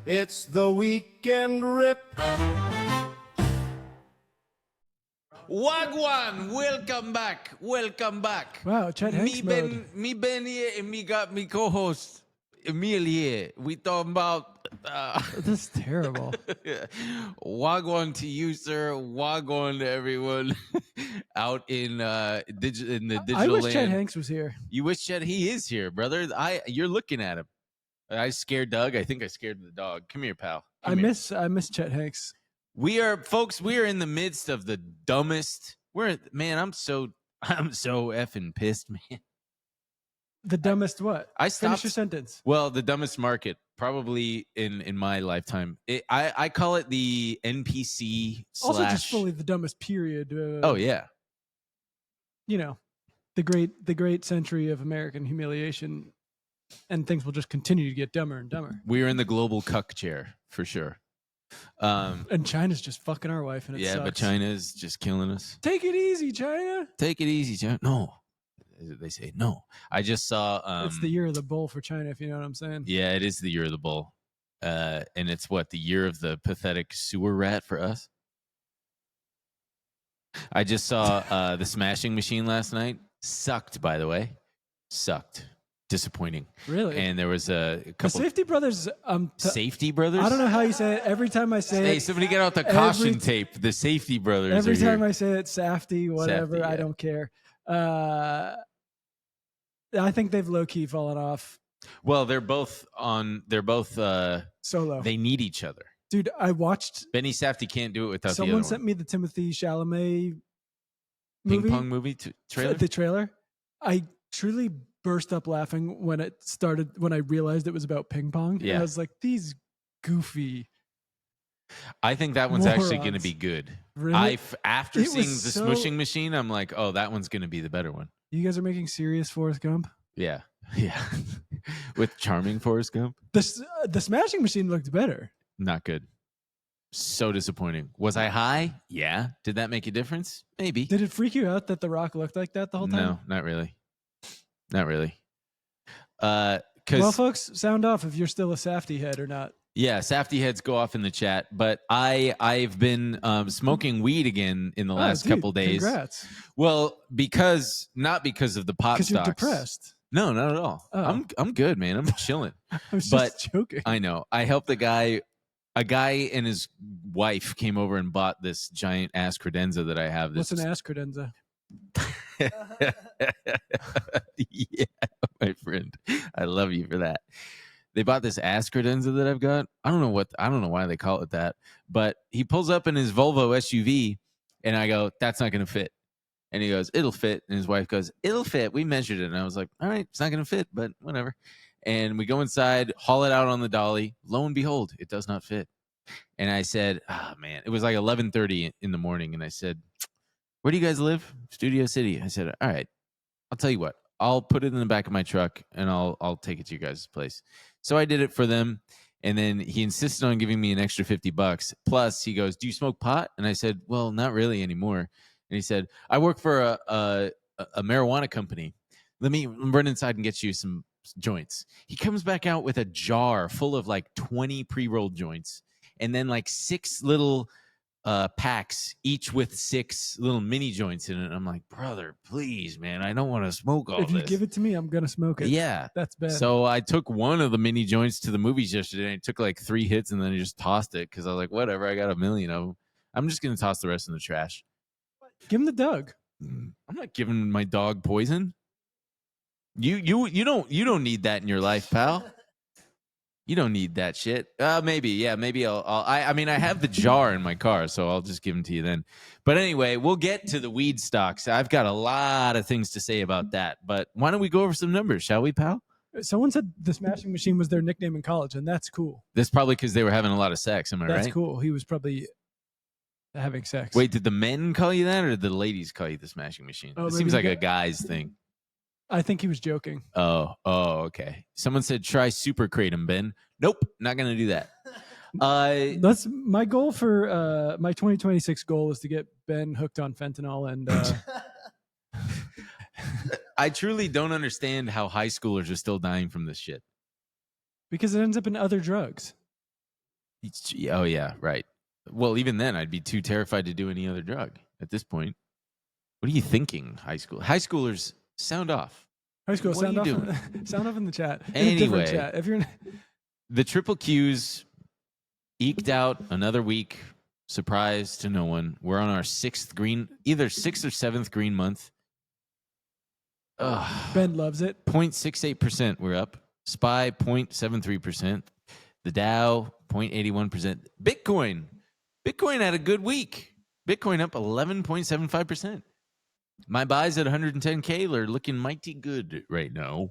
It's the weekend rip. Wagwan, welcome back. Wow, Chet Hanks mode. Me Ben here and me got me co-host Emil here. We talking about This is terrible. Wagwan to you, sir. Wagwan to everyone out in the digital I wish land. Chet Hanks was here. You wish Chet he is here, brother. You're looking at him. I scared Doug. I think I scared the dog. Come here, pal. I miss Chet Hanks. We are in the midst of the dumbest. I'm so effing pissed, man. The dumbest what? I stopped. Finish your sentence. Well, the dumbest market probably in my lifetime. I call it the NPC Also, just fully the dumbest period. Oh yeah. You know, the great century of American humiliation, and things will just continue to get dumber and dumber. We're in the global cuck chair for sure. And China's just fucking our wife, and it sucks. But China's just killing us. Take it easy, China. Take it easy, China. No, they say no. I just saw. It's the year of the bull for China, if you know what I'm saying. Yeah, it is the year of the bull, and it's the year of the pathetic sewer rat for us. I just saw the Smashing Machine last night. Sucked, by the way. Sucked. Disappointing. Really? And there was a couple. The Safdie Brothers. Safety Brothers? I don't know how you say it. Every time I say it. Hey, somebody get out the caution tape. The Safety Brothers. Every time here. I say it, Safdie, whatever. Safdie, yeah. I don't care. I think they've low key fallen off. Well, they're both solo. They need each other. Dude, I watched. Benny Safdie can't do it without the other Someone one. sent me the Timothy Chalamet Ping Pong movie trailer. The trailer. I truly burst up laughing when it started. When I realized it was about ping pong. Yeah. And I was like, these goofy. I think that one's morons. actually going to be good. Really? After It seeing was the so- Smushing Machine, I'm like, oh, that one's going to be the better one. You guys are making serious Forrest Gump. Yeah, yeah. With charming Forrest Gump. The Smashing Machine looked better. Not good. So disappointing. Was I high? Yeah. Did that make a difference? Maybe. Did it freak you out that The Rock looked like that the whole time? No, not really. Not really. Well, folks, sound off if you're still a Safdie head or not. Yeah, Safdie heads go off in the chat. But I've been smoking weed again in the last couple days. Congrats. Well, not because of the pot Because you're stocks. depressed. No, not at all. Oh. I'm good, man. I'm chilling. I was just joking. I know. I helped a guy and his wife came over and bought this giant ass credenza that I have. What's an ass credenza? Yeah, my friend. I love you for that. They bought this ass credenza that I've got. I don't know why they call it that, but he pulls up in his Volvo SUV and I go, that's not going to fit. And he goes, it'll fit. And his wife goes, it'll fit. We measured it. And I was like, all right, it's not going to fit, but whatever. And we go inside, haul it out on the dolly. Lo and behold, it does not fit. And I said, man, it was like 11:30 in the morning. And I said, where do you guys live? Studio City. I said, all right, I'll tell you what. I'll put it in the back of my truck and I'll take it to your guys' place. So I did it for them. And then he insisted on giving me an extra $50. Plus he goes, do you smoke pot? And I said, well, not really anymore. And he said, I work for a marijuana company. Let me run inside and get you some joints. He comes back out with a jar full of like 20 pre-rolled joints and then like 6 little packs, each with 6 little mini joints in it. I'm like, brother, please, man, I don't want to smoke all If this. you give it to me, I'm going to smoke it. Yeah. That's bad. So I took one of the mini joints to the movies yesterday and I took like 3 hits and then I just tossed it because I was like, whatever, I got a million of them. I'm just going to toss the rest in the trash. Give him the Doug. I'm not giving my dog poison. You don't need that in your life, pal. You don't need that shit. Maybe I mean, I have the jar in my car, so I'll just give them to you then. But anyway, we'll get to the weed stocks. I've got a lot of things to say about that. But why don't we go over some numbers, shall we, pal? Someone said the Smashing Machine was their nickname in college, and that's cool. That's probably because they were having a lot of sex. Am I right? That's cool. He was probably having sex. Wait, did the men call you that, or did the ladies call you the Smashing Machine? Oh, it maybe seems like the a guy's thing. I think he was joking. Oh, okay. Someone said try super kratom, Ben. Nope, not gonna do that. That's my goal for my 2026 goal is to get Ben hooked on fentanyl and I truly don't understand how high schoolers are still dying from this shit. because it ends up in other drugs. Oh yeah, right. Well, even then, I'd be too terrified to do any other drug at this point. What are you thinking, high school? High schoolers, sound off. High school, What are sound you off. doing? Sound off in the chat. In a different Anyway. chat. If you're The triple Qs eked out another week. Surprise to no one. We're on our either sixth or seventh green month. Ben loves it. 0.68% we're up. SPY 0.73%. The Dow 0.81%. Bitcoin had a good week. Bitcoin up 11.75%. My buys at 110K are looking mighty good right now.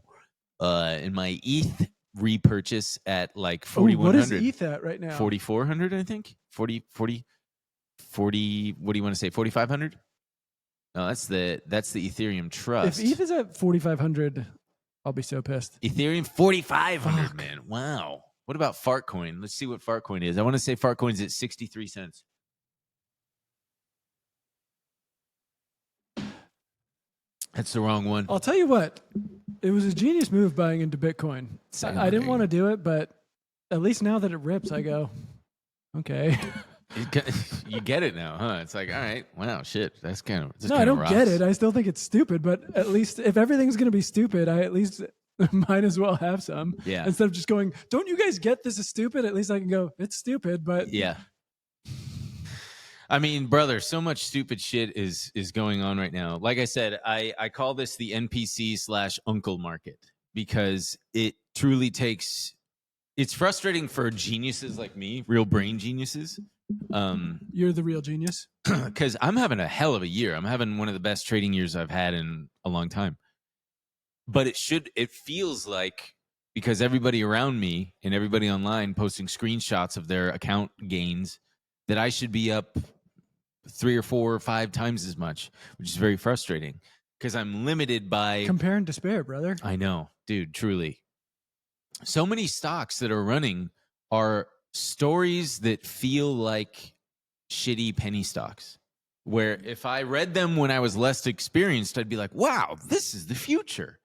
And my ETH repurchase at like 4,100. What is ETH at right now? 4,400, I think. 40. What do you want to say? 4,500? No, that's the Ethereum Trust. If ETH is at 4,500, I'll be so pissed. Ethereum 4,500, man. Wow. What about Fartcoin? Let's see what Fartcoin is. I want to say Fartcoin's at 63 cents. That's the wrong one. I'll tell you what. It was a genius move buying into Bitcoin. I didn't want to do it, but at least now that it rips, I go, okay. You get it now, huh? It's like, all right, wow, shit. That's kind of no, I don't get it. I still think it's stupid, but at least if everything's going to be stupid, I at least might as well have some. Yeah. Instead of just going, don't you guys get this is stupid? At least I can go, it's stupid, but yeah. I mean, brother, so much stupid shit is going on right now. Like I said, I call this the NPC/Uncle market because it truly takes. It's frustrating for geniuses like me, real brain geniuses. You're the real genius. Because I'm having a hell of a year. I'm having one of the best trading years I've had in a long time. But it feels like because everybody around me and everybody online posting screenshots of their account gains that I should be up 3 or 4 or 5 times as much, which is very frustrating because I'm limited by compare and despair, brother. I know, dude, truly. So many stocks that are running are stories that feel like shitty penny stocks, where if I read them when I was less experienced, I'd be like, wow, this is the future.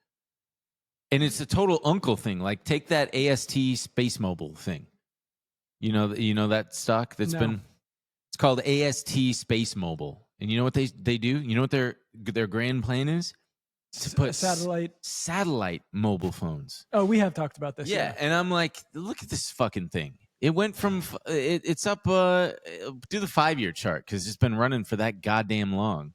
And it's a total uncle thing. Like take that AST SpaceMobile thing. You know that stock that's been, it's called AST SpaceMobile. And you know what they do? You know what their grand plan is? To put satellite mobile phones. Oh, we have talked about this. Yeah, and I'm like, look at this fucking thing. It went from it's up do the 5-year chart because it's been running for that goddamn long.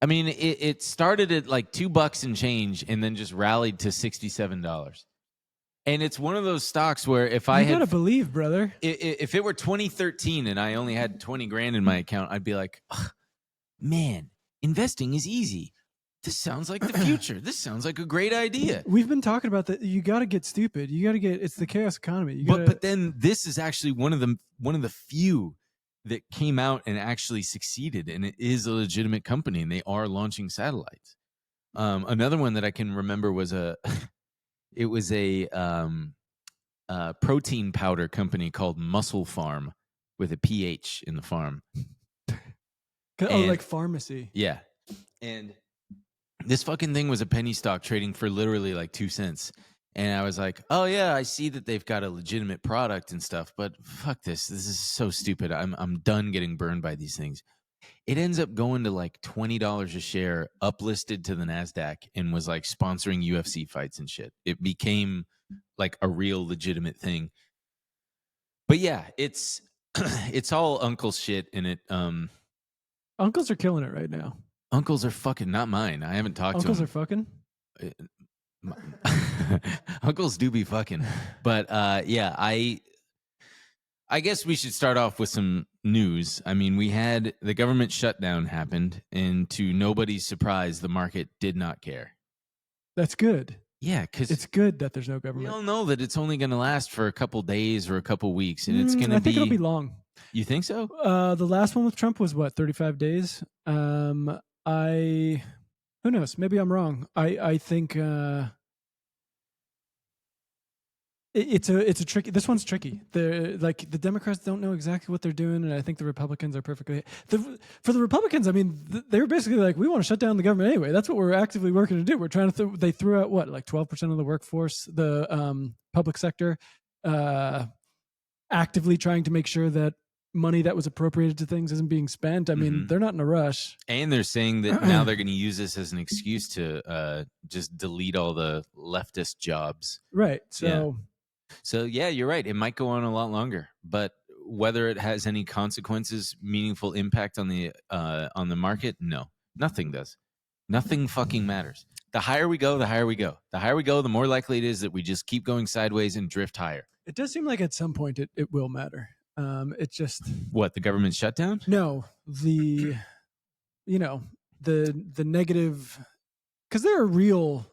I mean, it started at like $2 and change, and then just rallied to $67. And it's one of those stocks where if I gotta believe, brother. If it were 2013 and I only had 20 grand in my account, I'd be like, man, investing is easy. This sounds like the future. This sounds like a great idea. We've been talking about that. You got to get stupid. You got to get. It's the chaos economy. But then this is actually one of the few that came out and actually succeeded, and it is a legitimate company, and they are launching satellites. Another one that I can remember was a protein powder company called MusclePharm with a PH in the farm. Like pharmacy. Yeah, and this fucking thing was a penny stock trading for literally like 2 cents. And I was like, oh yeah, I see that they've got a legitimate product and stuff, but fuck this. This is so stupid. I'm done getting burned by these things. It ends up going to like $20 a share, uplisted to the NASDAQ, and was like sponsoring UFC fights and shit. It became like a real legitimate thing. But yeah, it's all uncle shit in it. Uncles are killing it right now. Uncles are fucking not mine. I haven't talked Uncles to them. Uncles are fucking. Uncles do be fucking. But yeah, I guess we should start off with some news. I mean, we had the government shutdown happened, and to nobody's surprise, the market did not care. That's good. Yeah, because it's good that there's no government. We all know that it's only going to last for a couple days or a couple weeks, and it's going to be. I think it'll be long. You think so? The last one with Trump was what, 35 days? Who knows? Maybe I'm wrong. I think it's a tricky. This one's tricky. The Democrats don't know exactly what they're doing, and I think the Republicans are perfectly. For the Republicans, I mean, they were basically like, we want to shut down the government anyway. That's what we're actively working to do. We're trying to. They threw out what, like 12% of the workforce, the public sector. actively trying to make sure that money that was appropriated to things isn't being spent. I mean, they're not in a rush. And they're saying that now they're going to use this as an excuse to just delete all the leftist jobs. Right. So, yeah, you're right. It might go on a lot longer, but whether it has any consequences, meaningful impact on the market, no, nothing does. Nothing fucking matters. The higher we go, the higher we go. The higher we go, the more likely it is that we just keep going sideways and drift higher. it does seem like at some point it will matter. It's just What, the government shutdown? no, the negative, because there are real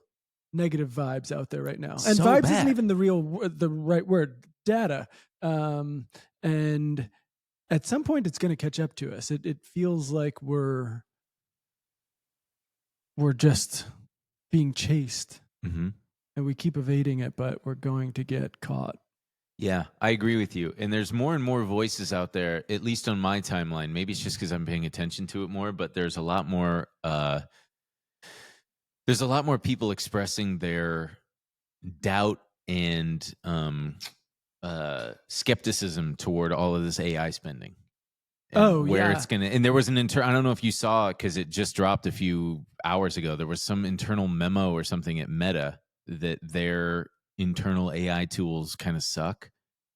negative vibes out there right now, and So vibes bad. isn't even the right word. Data, and at some point it's going to catch up to us. It feels like we're just being chased, Mm-hmm. and we keep evading it, but we're going to get caught. Yeah, I agree with you. And there's more and more voices out there, at least on my timeline. Maybe it's just because I'm paying attention to it more, but there's a lot more people expressing their doubt and skepticism toward all of this AI spending. And where it's gonna, and there was an I don't know if you saw it because it just dropped a few hours ago. There was some internal memo or something at Meta that their internal AI tools kind of suck,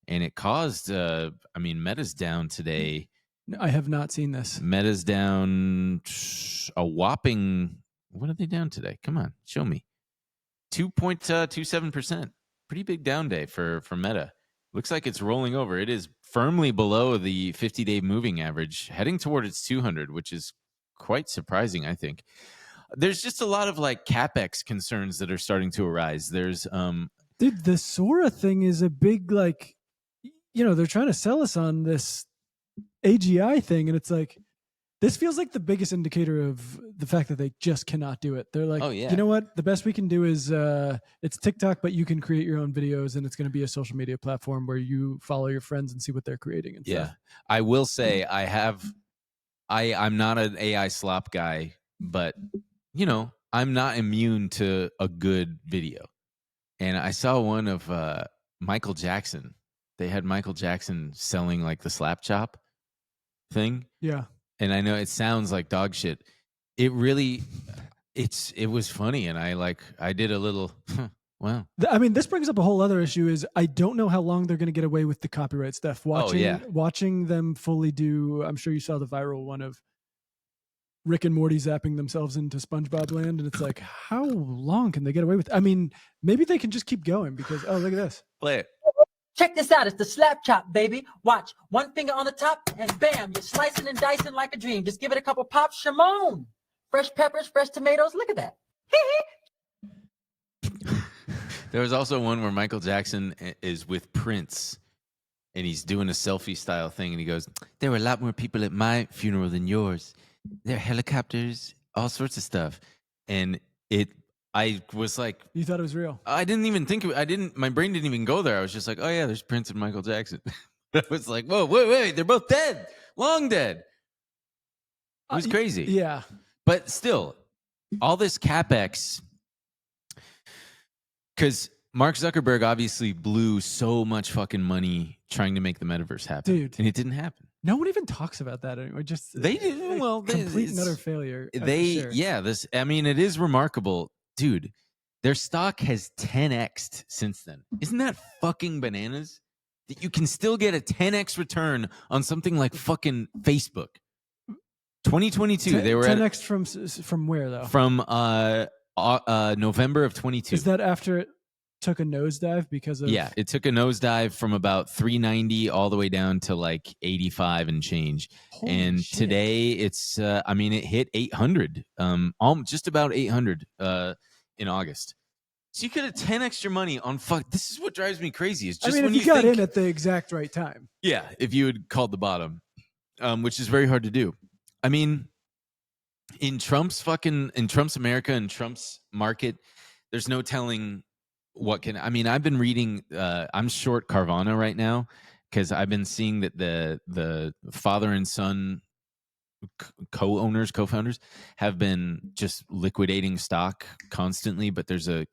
and it caused Meta's down today. I have not seen this. Meta's down a whopping, what are they down today? Come on, show me. 2.27%. Pretty big down day for Meta. Looks like it's rolling over. It is firmly below the 50-day moving average, heading toward its 200, which is quite surprising, I think. There's just a lot of like CapEx concerns that are starting to arise. There's Dude, the Sora thing is a big, like, they're trying to sell us on this AGI thing, and it's like, this feels like the biggest indicator of the fact that they just cannot do it. They're like, Oh, yeah. You know what? The best we can do is it's TikTok, but you can create your own videos, and it's going to be a social media platform where you follow your friends and see what they're creating and stuff. I will say I'm not an AI slop guy, but I'm not immune to a good video. And I saw one of Michael Jackson. They had Michael Jackson selling like the slap chop thing. Yeah. And I know it sounds like dog shit. It really, it was funny. And I did a little, wow. I mean, this brings up a whole other issue is I don't know how long they're going to get away with the copyright stuff. Watching them fully do, I'm sure you saw the viral one of Rick and Morty zapping themselves into SpongeBob land. And it's like, how long can they get away with? I mean, maybe they can just keep going because, oh, look at this. Play it. Check this out. It's the slap chop, baby. Watch. One finger on the top, and bam, you're slicing and dicing like a dream. Just give it a couple pops. Shimon. Fresh peppers, fresh tomatoes. Look at that. There was also one where Michael Jackson is with Prince, and he's doing a selfie style thing, and he goes, "There were a lot more people at my funeral than yours. There are helicopters, all sorts of stuff." And I was like, You thought it was real? I didn't even think my brain didn't even go there. I was just like, oh yeah, there's Prince and Michael Jackson. I was like, whoa, wait, they're both dead, long dead. It was crazy. Yeah. But still, all this CapEx, because Mark Zuckerberg obviously blew so much fucking money trying to make the metaverse happen. Dude. And it didn't happen. No one even talks about that anymore. Just They did well. complete and utter failure. Sure. It is remarkable, dude. Their stock has 10x'd since then. Isn't that fucking bananas? That you can still get a 10x return on something like fucking Facebook. 2022, they were 10x from where though? From November of 22. Is that after it took a nosedive because of? Yeah, it took a nosedive from about 390 all the way down to like 85 and change. Holy and shit. Today it's it hit 800, just about 800 in August. So you could have 10x your money on This is what drives me crazy. Is just if when you got in at the exact right time. Yeah, if you had called the bottom, which is very hard to do. I mean, in Trump's America and Trump's market, there's no telling I've been reading, I'm short Carvana right now because I've been seeing that the father and son co-founders have been just liquidating stock constantly, but there's a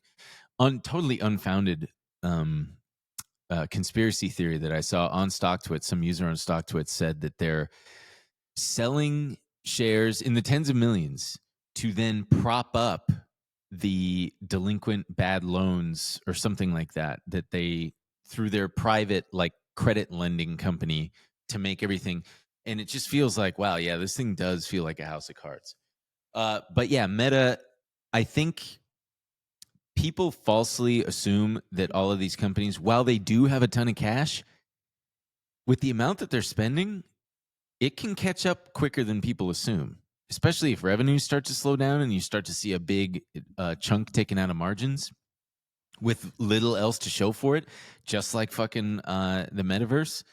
totally unfounded conspiracy theory that I saw on StockTwits. Some user on StockTwits said that they're selling shares in the tens of millions to then prop up the delinquent bad loans or something like that they through their private like credit lending company to make everything. And it just feels like, wow, yeah, this thing does feel like a house of cards. But yeah, Meta, I think people falsely assume that all of these companies, while they do have a ton of cash, with the amount that they're spending, it can catch up quicker than people assume, especially if revenues start to slow down and you start to see a big chunk taken out of margins with little else to show for it, just like fucking the metaverse.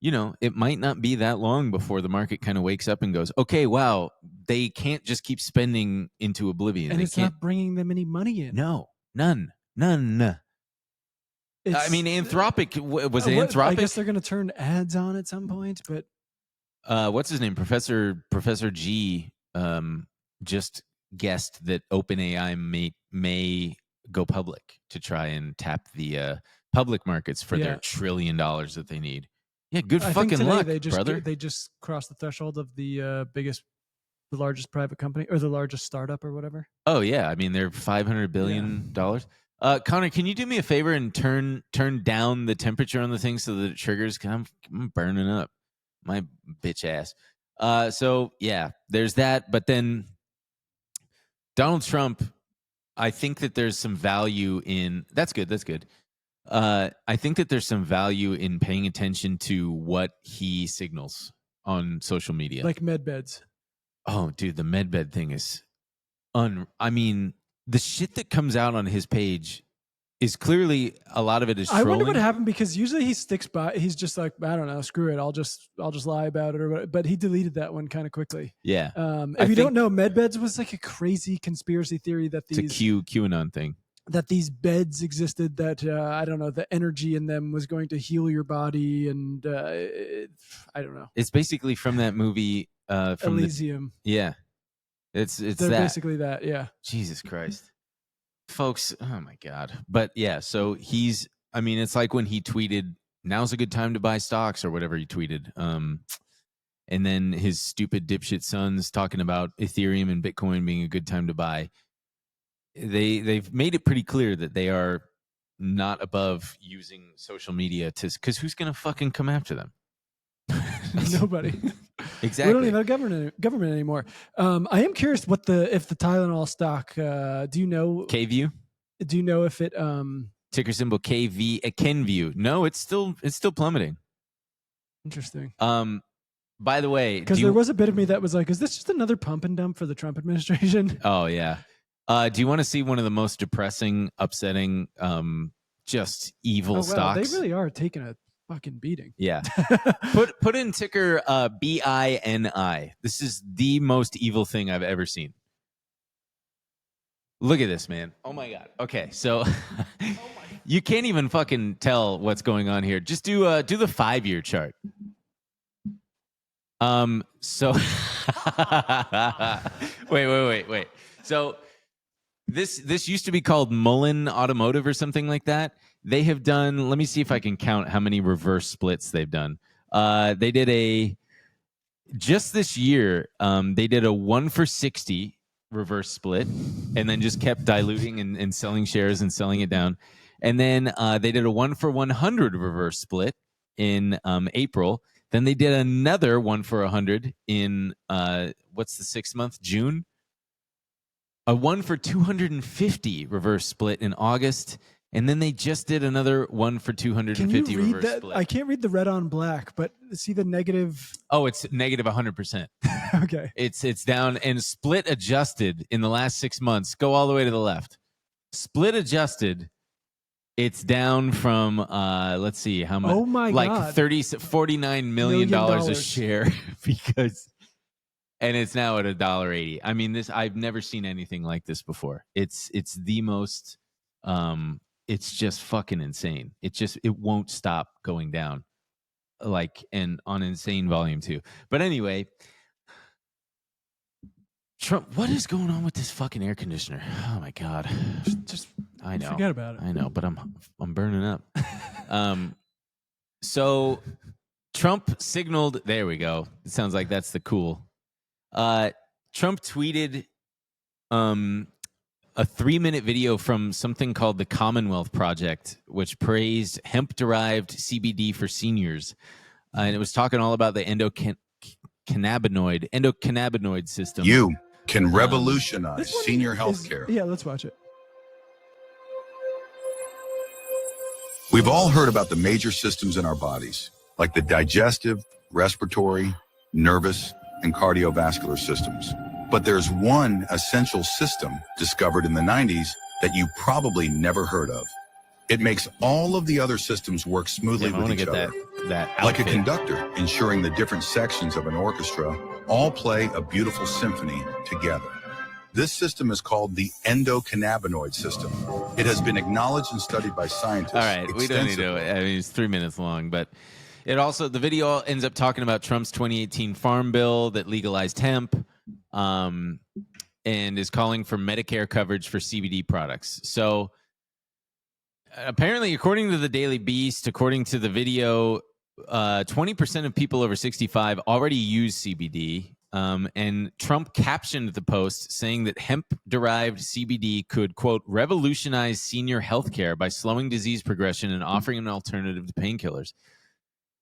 You know, it might not be that long before the market kind of wakes up and goes, okay, wow, they can't just keep spending into oblivion. And they it's can't, not bringing them any money in. no, none. I mean, Anthropic, was it Anthropic? I guess they're going to turn ads on at some point, but what's his name? Professor G just guessed that OpenAI may go public to try and tap the public markets for their $1 trillion that they need. Yeah, good fucking luck, brother. They just crossed the threshold of the largest private company or the largest startup or whatever. Oh yeah, I mean they're $500 billion. Connor, can you do me a favor and turn down the temperature on the thing so that it triggers? Cause I'm burning up, my bitch ass. So yeah, there's that. But then Donald Trump, I think that there's some value in that's good. I think that there's some value in paying attention to what he signals on social media, like med beds. Oh, dude, the medbed thing is I mean, the shit that comes out on his page is clearly a lot of it is trolling. I wonder what happened because usually he sticks by. He's just like, I don't know, screw it. I'll just lie about it or whatever. But he deleted that one kind of quickly. Yeah. If you don't know, medbeds was like a crazy conspiracy theory that these it's a QAnon thing. That these beds existed that I don't know, the energy in them was going to heal your body, and I don't know. It's basically from that movie from Elysium. Yeah. It's They're that. basically that, yeah. Jesus Christ. Folks, oh my God. But yeah, so I mean, it's like when he tweeted, now's a good time to buy stocks or whatever he tweeted. And then his stupid dipshit sons talking about Ethereum and Bitcoin being a good time to buy. They've made it pretty clear that they are not above using social media because who's going to fucking come after them? Nobody. Exactly. We don't even have government anymore. I am curious if the Tylenol stock. Do you know KView? Do you know if it ticker symbol KV Kenview? No, it's still plummeting. Interesting. By the way, because there was a bit of me that was like, is this just another pump and dump for the Trump administration? Oh yeah. Do you want to see one of the most depressing, upsetting, just evil stocks? They really are taking a fucking beating. Yeah. Put in ticker BINI. This is the most evil thing I've ever seen. Look at this, man. Oh my God. Okay, so you can't even fucking tell what's going on here. Just do the 5-year chart. So wait. So this used to be called Mullen Automotive or something like that. They have done, let me see if I can count how many reverse splits they've done. They did just this year, they did a 1 for 60 reverse split and then just kept diluting and selling shares and selling it down. And then they did a 1 for 100 reverse split in April. Then they did another 1 for 100 in, what's the 6th month? June. A 1 for 250 reverse split in August. And then they just did another 1 for 250 reverse split. I can't read the red on black, but see the negative. Oh, it's negative 100%. Okay. It's down, and split adjusted in the last 6 months. Go all the way to the left. Split adjusted, it's down from let's see how much. Oh my God. $49 million a share because, and it's now at $1.80. I mean, I've never seen anything like this before. It's the most it's just fucking insane. It won't stop going down, and on insane volume too. But anyway, Trump, what is going on with this fucking air conditioner? Oh my God. I know. Forget about it. I know, but I'm burning up. So Trump signaled. There we go. It sounds like that's the cool. Trump tweeted a 3-minute video from something called the Commonwealth Project, which praised hemp-derived CBD for seniors. And it was talking all about the endocannabinoid system. You can revolutionize senior healthcare. Yeah, let's watch it. We've all heard about the major systems in our bodies, like the digestive, respiratory, nervous, and cardiovascular systems. But there's one essential system discovered in the 90s that you probably never heard of. It makes all of the other systems work smoothly with each other. That like a outfit. conductor, ensuring the different sections of an orchestra all play a beautiful symphony together. This system is called the endocannabinoid system. It has been acknowledged and studied by scientists. All right, we don't need to. I mean, it's 3 minutes long, but it also, the video ends up talking about Trump's 2018 farm bill that legalized hemp, and is calling for Medicare coverage for CBD products. So apparently, according to the Daily Beast, according to the video, 20% of people over 65 already use CBD. And Trump captioned the post saying that hemp-derived CBD could, quote, revolutionize senior healthcare by slowing disease progression and offering an alternative to painkillers.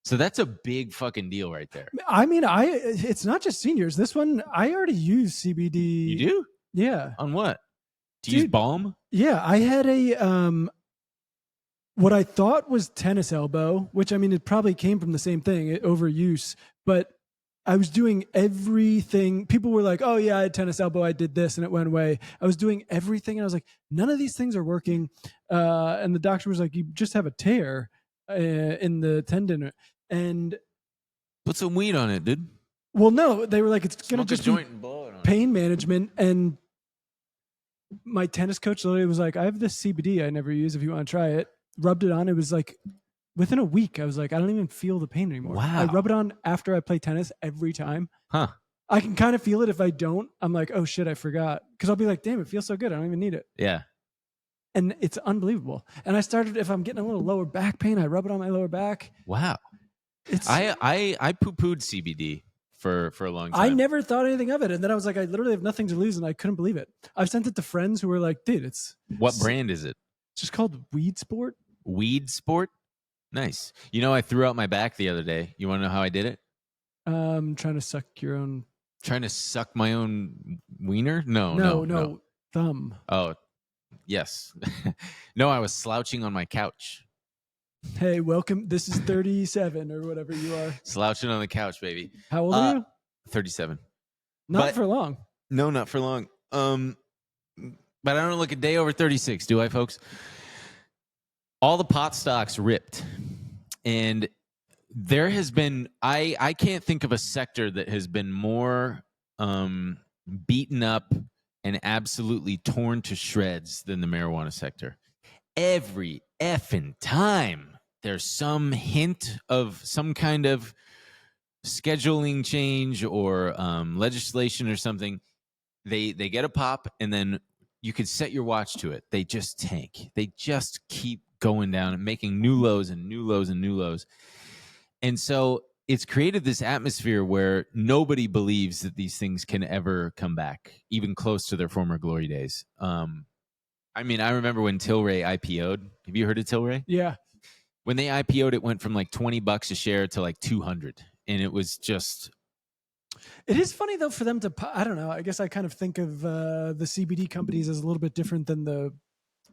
So that's a big fucking deal right there. I mean, it's not just seniors. This one, I already use CBD. You do? Yeah. On what? Do you use balm? Yeah, I had a what I thought was tennis elbow, which I mean, it probably came from the same thing, overuse, but I was doing everything. People were like, oh yeah, I had tennis elbow. I did this and it went away. I was doing everything. And I was like, none of these things are working. And the doctor was like, you just have a tear in the tendon. And put some weed on it, dude. Well, no, they were like, it's going to just joint be and blow it on pain management. And my tennis coach literally was like, I have this CBD I never use if you want to try it. Rubbed it on. It was like, within a week, I was like, I don't even feel the pain anymore. Wow. I rub it on after I play tennis every time. Huh. I can kind of feel it. If I don't, I'm like, oh shit, I forgot. Because I'll be like, damn, it feels so good. I don't even need it. Yeah. And it's unbelievable. And I started, if I'm getting a little lower back pain, I rub it on my lower back. Wow. It's I poo-pooed CBD for a long time. I never thought anything of it. And then I was like, I literally have nothing to lose. And I couldn't believe it. I've sent it to friends who were like, dude, it's What brand is it? just called Weed Sport. Weed Sport? Nice. You know, I threw out my back the other day. You want to know how I did it? Trying to suck your own. Trying to suck my own wiener? No. Thumb. Oh, yes. No, I was slouching on my couch. Hey, welcome. This is 37 or whatever you are. Slouching on the couch, baby. How old are you? 37. Not but- for long. No, not for long. But I don't look a day over 36, do I, folks? All the pot stocks ripped. And there has been, I can't think of a sector that has been more beaten up and absolutely torn to shreds than the marijuana sector. Every effing time there's some hint of some kind of scheduling change or legislation or something, they get a pop, and then you could set your watch to it. They just tank. They just keep going down and making new lows and new lows and new lows. And so it's created this atmosphere where nobody believes that these things can ever come back, even close to their former glory days. I mean, I remember when Tilray IPO'd. Have you heard of Tilray? Yeah. When they IPO'd, it went from like $20 a share to like 200. And it was just... It is funny though for them to, I don't know, I guess I kind of think of the CBD companies as a little bit different than the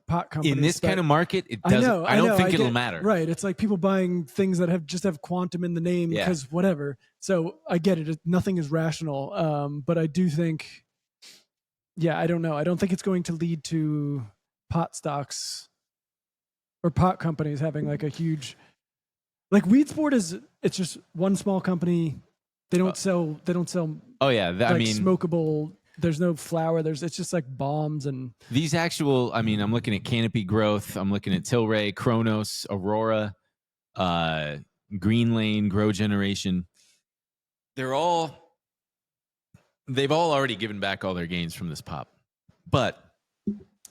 pot companies. In this kind of market, it doesn't. I don't think it'll matter. Right. It's like people buying things that have quantum in the name because whatever. So I get it. Nothing is rational. But I do think, I don't know. I don't think it's going to lead to pot stocks or pot companies having like a huge, like Weed Sport it's just one small company. They don't sell. Oh yeah, I mean, smokable. There's no flour. It's just like bombs and these actual. I mean, I'm looking at Canopy Growth. I'm looking at Tilray, Kronos, Aurora, Green Lane, Grow Generation. They've all already given back all their gains from this pop. But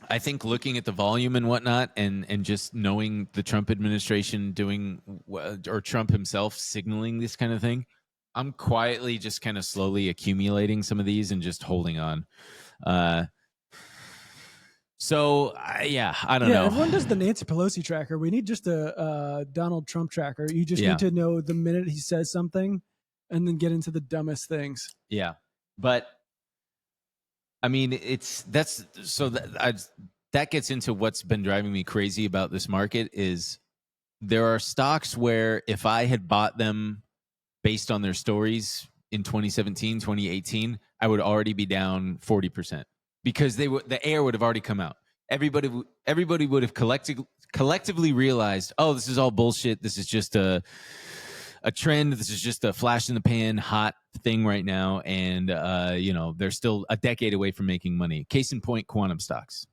I think looking at the volume and whatnot, and just knowing the Trump administration doing, or Trump himself signaling this kind of thing, I'm quietly just kind of slowly accumulating some of these and just holding on. So I don't know. Everyone does the Nancy Pelosi tracker. We need just a Donald Trump tracker. You just need to know the minute he says something, and then get into the dumbest things. Yeah, but I mean, that gets into what's been driving me crazy about this market is there are stocks where if I had bought them based on their stories in 2017, 2018, I would already be down 40% because the air would have already come out. Everybody would have collectively realized, oh, this is all bullshit. This is just a trend. This is just a flash in the pan, hot thing right now. And, they're still a decade away from making money. Case in point, quantum stocks.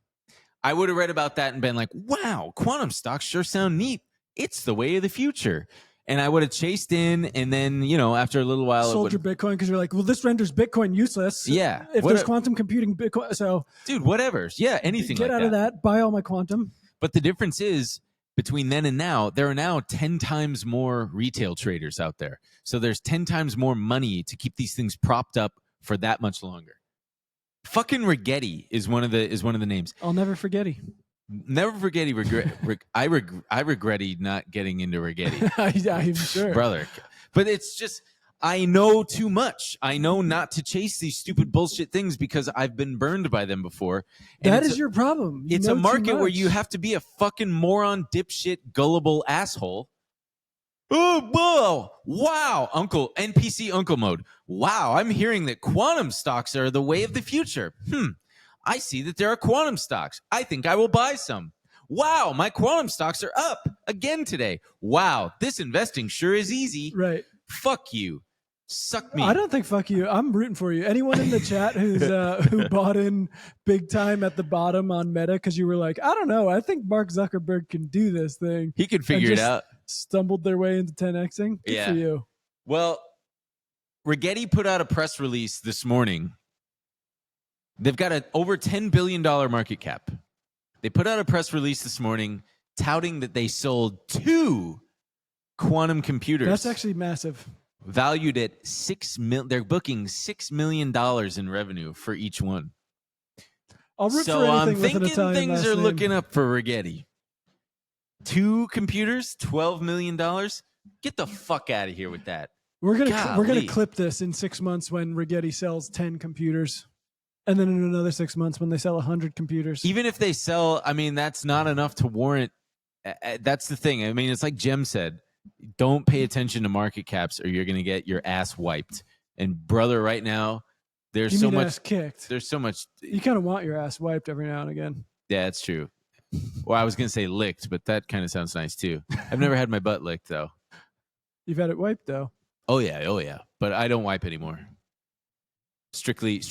I would have read about that and been like, wow, quantum stocks sure sound neat. It's the way of the future. And I would have chased in, and then, after a little while... Sold your Bitcoin because you're like, well, this renders Bitcoin useless. Yeah. If there's quantum computing Bitcoin, so... Dude, whatever. Yeah, anything like that. Get out of that, buy all my quantum. But the difference is, between then and now, there are now 10 times more retail traders out there. So there's 10 times more money to keep these things propped up for that much longer. Fucking Rigetti is one of the names. I'll never forget it. Never forget. I regret not getting into Rigetti. I'm sure, brother. But it's just, I know too much. I know not to chase these stupid bullshit things because I've been burned by them before. And that is your problem. It's a market where you have to be a fucking moron, dipshit, gullible asshole. Oh, whoa. Wow. NPC Uncle mode. Wow. I'm hearing that quantum stocks are the way of the future. I see that there are quantum stocks. I think I will buy some. Wow. My quantum stocks are up again today. Wow. This investing sure is easy. Right. Fuck you. Suck me. I don't think fuck you. I'm rooting for you. Anyone in the chat who bought in big time at the bottom on Meta because you were like, I don't know. I think Mark Zuckerberg can do this thing. He could figure it out. Stumbled their way into 10xing. Good for you. Well, Rigetti put out a press release this morning. They've got an over $10 billion market cap. They put out a press release this morning touting that they sold 2 quantum computers. That's actually massive. Valued at they're booking $6 million in revenue for each one. I'll root so for I'm anything thinking with an Italian things last are name. looking up for Rigetti. 2 computers, $12 million. Get the fuck out of here with that. We're gonna clip this in 6 months when Rigetti sells 10 computers, and then in another 6 months when they sell 100 computers. Even if they sell, I mean, that's not enough to warrant. That's the thing. I mean, it's like Jem said. Don't pay attention to market caps or you're going to get your ass wiped. And brother, right now, there's so much ass kicked. There's so much. You kind of want your ass wiped every now and again. Yeah, that's true. Well, I was going to say licked, but that kind of sounds nice too. I've never had my butt licked though. You've had it wiped though. Oh yeah. But I don't wipe anymore. Strictly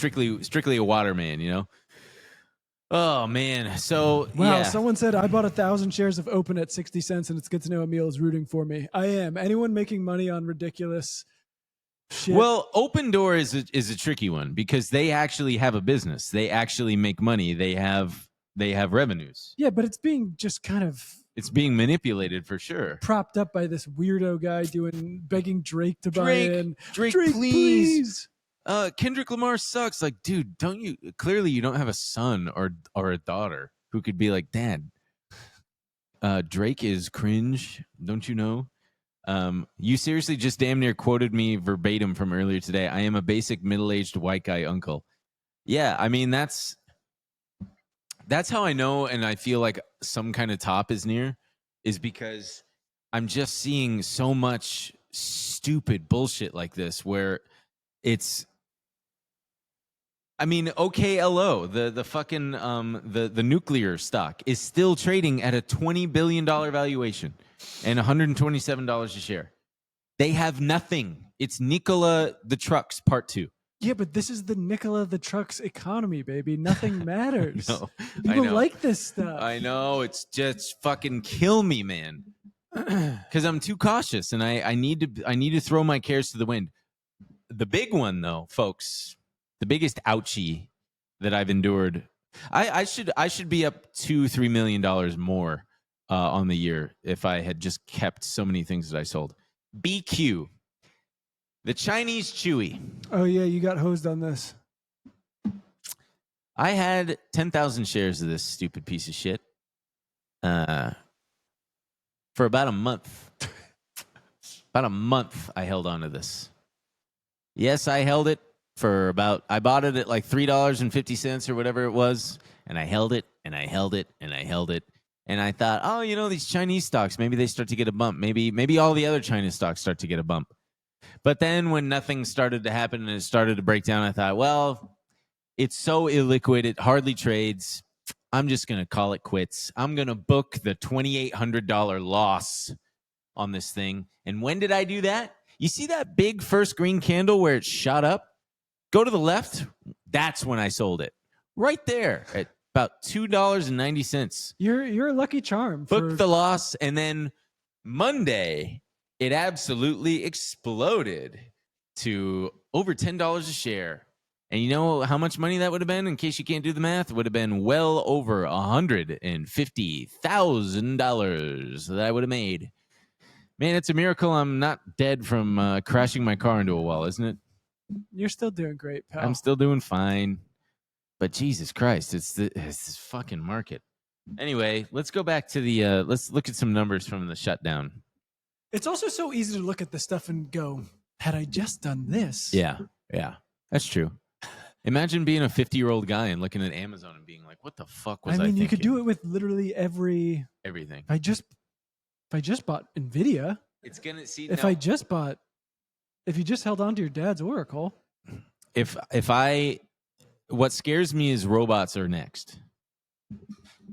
a water man, you know? Oh man. So wow, yeah. Someone said I bought 1,000 shares of Open at 60 cents, and it's good to know Emil is rooting for me. I am. Anyone making money on ridiculous shit? Well, Open Door is a tricky one because they actually have a business. They actually make money. They have revenues. Yeah, but it's being just kind of it's being manipulated for sure. Propped up by this weirdo guy begging Drake to buy in. Drake, please. Kendrick Lamar sucks. Like, dude, clearly you don't have a son or a daughter who could be like, Dad, Drake is cringe. Don't you know? You seriously just damn near quoted me verbatim from earlier today. I am a basic middle-aged white guy uncle. Yeah, I mean, that's how I know and I feel like some kind of top is near is because I'm just seeing so much stupid bullshit like this where it's I mean, OKLO, the fucking the nuclear stock is still trading at a $20 billion valuation and $127 a share. They have nothing. It's Nikola the Trucks Part 2. Yeah, but this is the Nikola the Trucks economy, baby. Nothing matters. I know. Like this stuff. I know. It's just fucking kill me, man. Because I'm too cautious and I need to throw my cares to the wind. The big one, though, folks. The biggest ouchie that I've endured I should be up $2-3 million more on the year if I had just kept so many things that I sold. BQ, the Chinese Chewy. Oh yeah, you got hosed on this. I had 10,000 shares of this stupid piece of shit for about a month. About a month I held on to this. Yes, I held it for I bought it at like $3.50 or whatever it was, and I held it, and I held it, and I held it. And I thought, oh, these Chinese stocks, maybe they start to get a bump. Maybe all the other China stocks start to get a bump. But then when nothing started to happen and it started to break down, I thought, well, it's so illiquid, it hardly trades. I'm just going to call it quits. I'm going to book the $2,800 loss on this thing. And when did I do that? You see that big first green candle where it shot up? Go to the left. That's when I sold it. Right there at about $2.90. You're a lucky charm. Booked the loss, and then Monday it absolutely exploded to over $10 a share. And you know how much money that would have been? In case you can't do the math, it would have been well over $150,000 that I would have made. Man, it's a miracle I'm not dead from crashing my car into a wall, isn't it? You're still doing great, pal. I'm still doing fine. But Jesus Christ, it's this fucking market. Anyway, let's go back to the let's look at some numbers from the shutdown. It's also so easy to look at this stuff and go, had I just done this? Yeah, that's true. Imagine being a 50-year-old guy and looking at Amazon and being like, what the fuck was I thinking? You could do it with literally everything. If I just bought Nvidia, it's gonna see. If you just held on to your dad's Oracle. What scares me is robots are next.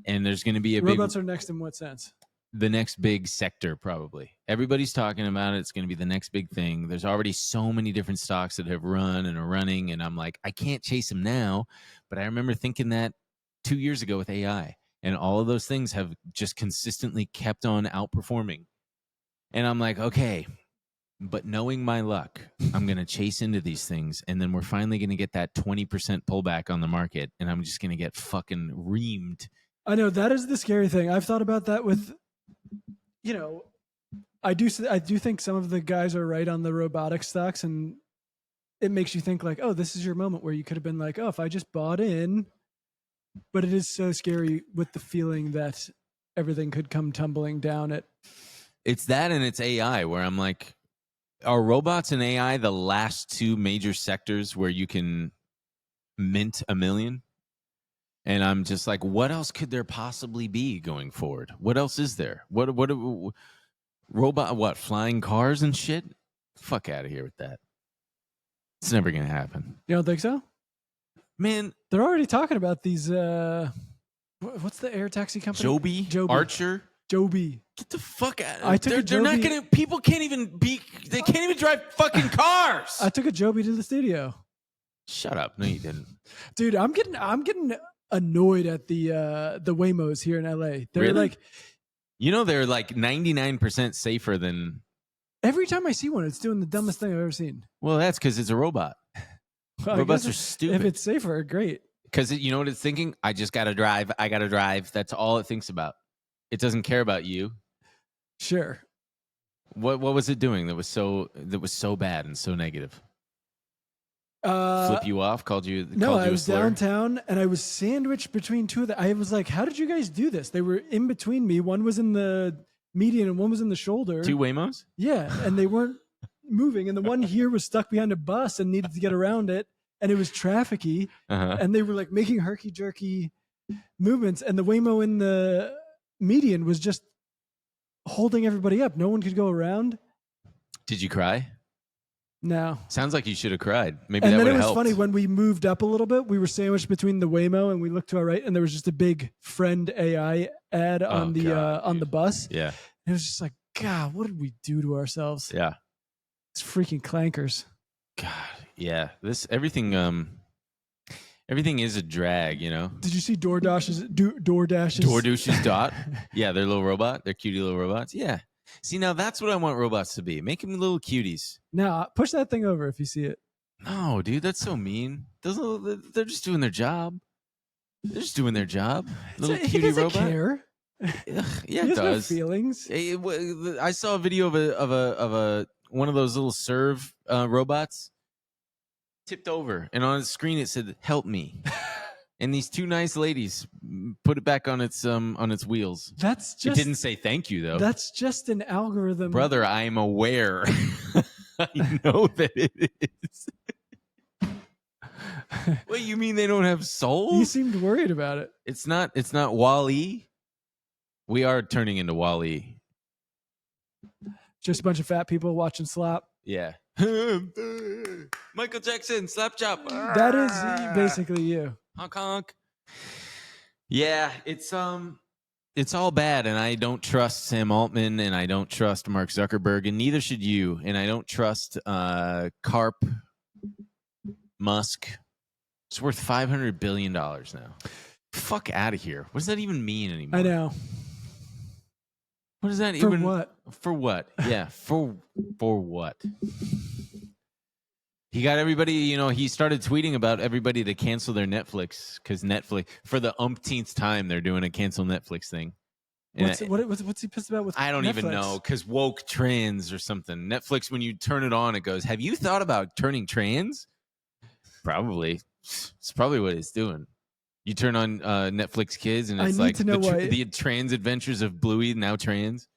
And there's going to be robots are next in what sense? The next big sector, probably. Everybody's talking about it. It's going to be the next big thing. There's already so many different stocks that have run and are running. And I'm like, I can't chase them now. But I remember thinking that 2 years ago with AI. And all of those things have just consistently kept on outperforming. And I'm like, okay, but knowing my luck, I'm going to chase into these things. And then we're finally going to get that 20% pullback on the market. And I'm just going to get fucking reamed. I know, that is the scary thing. I've thought about that with, I do think some of the guys are right on the robotic stocks. And it makes you think like, oh, this is your moment where you could have been like, oh, if I just bought in. But it is so scary with the feeling that everything could come tumbling down. It's that and it's AI where I'm like, are robots and AI the last two major sectors where you can mint $1 million? And I'm just like, what else could there possibly be going forward? What else is there? What flying cars and shit? Fuck out of here with that. It's never going to happen. You don't think so? Man, they're already talking about these. What's the air taxi company? Joby. Archer. Joby. Get the fuck out! They're not gonna. People can't even be. They can't even drive fucking cars. I took a Joby to the studio. Shut up! No, you didn't, dude. I'm getting annoyed at the Waymos here in LA. They're really? like, they're like 99% safer than. Every time I see one, it's doing the dumbest thing I've ever seen. Well, that's because it's a robot. Well, robots are stupid. If it's safer, great. Because you know what it's thinking? I just gotta drive. I gotta drive. That's all it thinks about. It doesn't care about you. Sure. What was it doing that was so bad and so negative? Flip you off? Called you? No, I was was downtown and I was sandwiched between two of them. I was like, "How did you guys do this?" They were in between me. One was in the median and one was in the shoulder. Two Waymos? Yeah, and they weren't moving. And the one here was stuck behind a bus and needed to get around it, and it was trafficky. And they were like making herky jerky movements, and the Waymo in the median was just holding everybody up. No one could go around. Did you cry? No. Sounds like you should have cried. Maybe and that would then have it was helped. funny when we moved up a little bit, we were sandwiched between the Waymo and we looked to our right and there was just a big friend AI ad on the bus. Yeah. And it was just like, God, what did we do to ourselves? Yeah. It's freaking clankers. God, yeah. Everything is a drag, Did you see DoorDash's Dot? Yeah, their little robot, their cutie little robots. Yeah. See, now that's what I want robots to be. Make them little cuties. Now, push that thing over if you see it. No, dude, that's so mean. They're just doing their job. They're just doing their job. Little he cutie doesn't robot. care. Ugh, yeah, He it has no does. feelings. I saw a video of a one of those little serve robots tipped over, and on the screen it said "Help me," and these two nice ladies put it back on its wheels. That's It just. didn't say thank you though. That's just an algorithm, Brother, I am aware. I know that it is. What, you mean they don't have souls? You seemed worried about it. It's not Wall-E. We are turning into Wall-E. Just a bunch of fat people watching slap. Yeah. Michael Jackson, slap chop. That is basically you. Honk honk. Yeah, it's all bad, and I don't trust Sam Altman, and I don't trust Mark Zuckerberg, and neither should you. And I don't trust Carp Musk. It's worth $500 billion now. Fuck out of here. What does that even mean anymore? I know. What does that For even? what? For what? Yeah, for what? He got everybody, he started tweeting about everybody to cancel their Netflix because Netflix, for the umpteenth time, they're doing a cancel Netflix thing. And What's he pissed about with I don't even Netflix? know, because woke trans or something. Netflix, when you turn it on, it goes, have you thought about turning trans? Probably. It's probably what it's doing. You turn on Netflix Kids, and it's like the trans adventures of Bluey, now trans.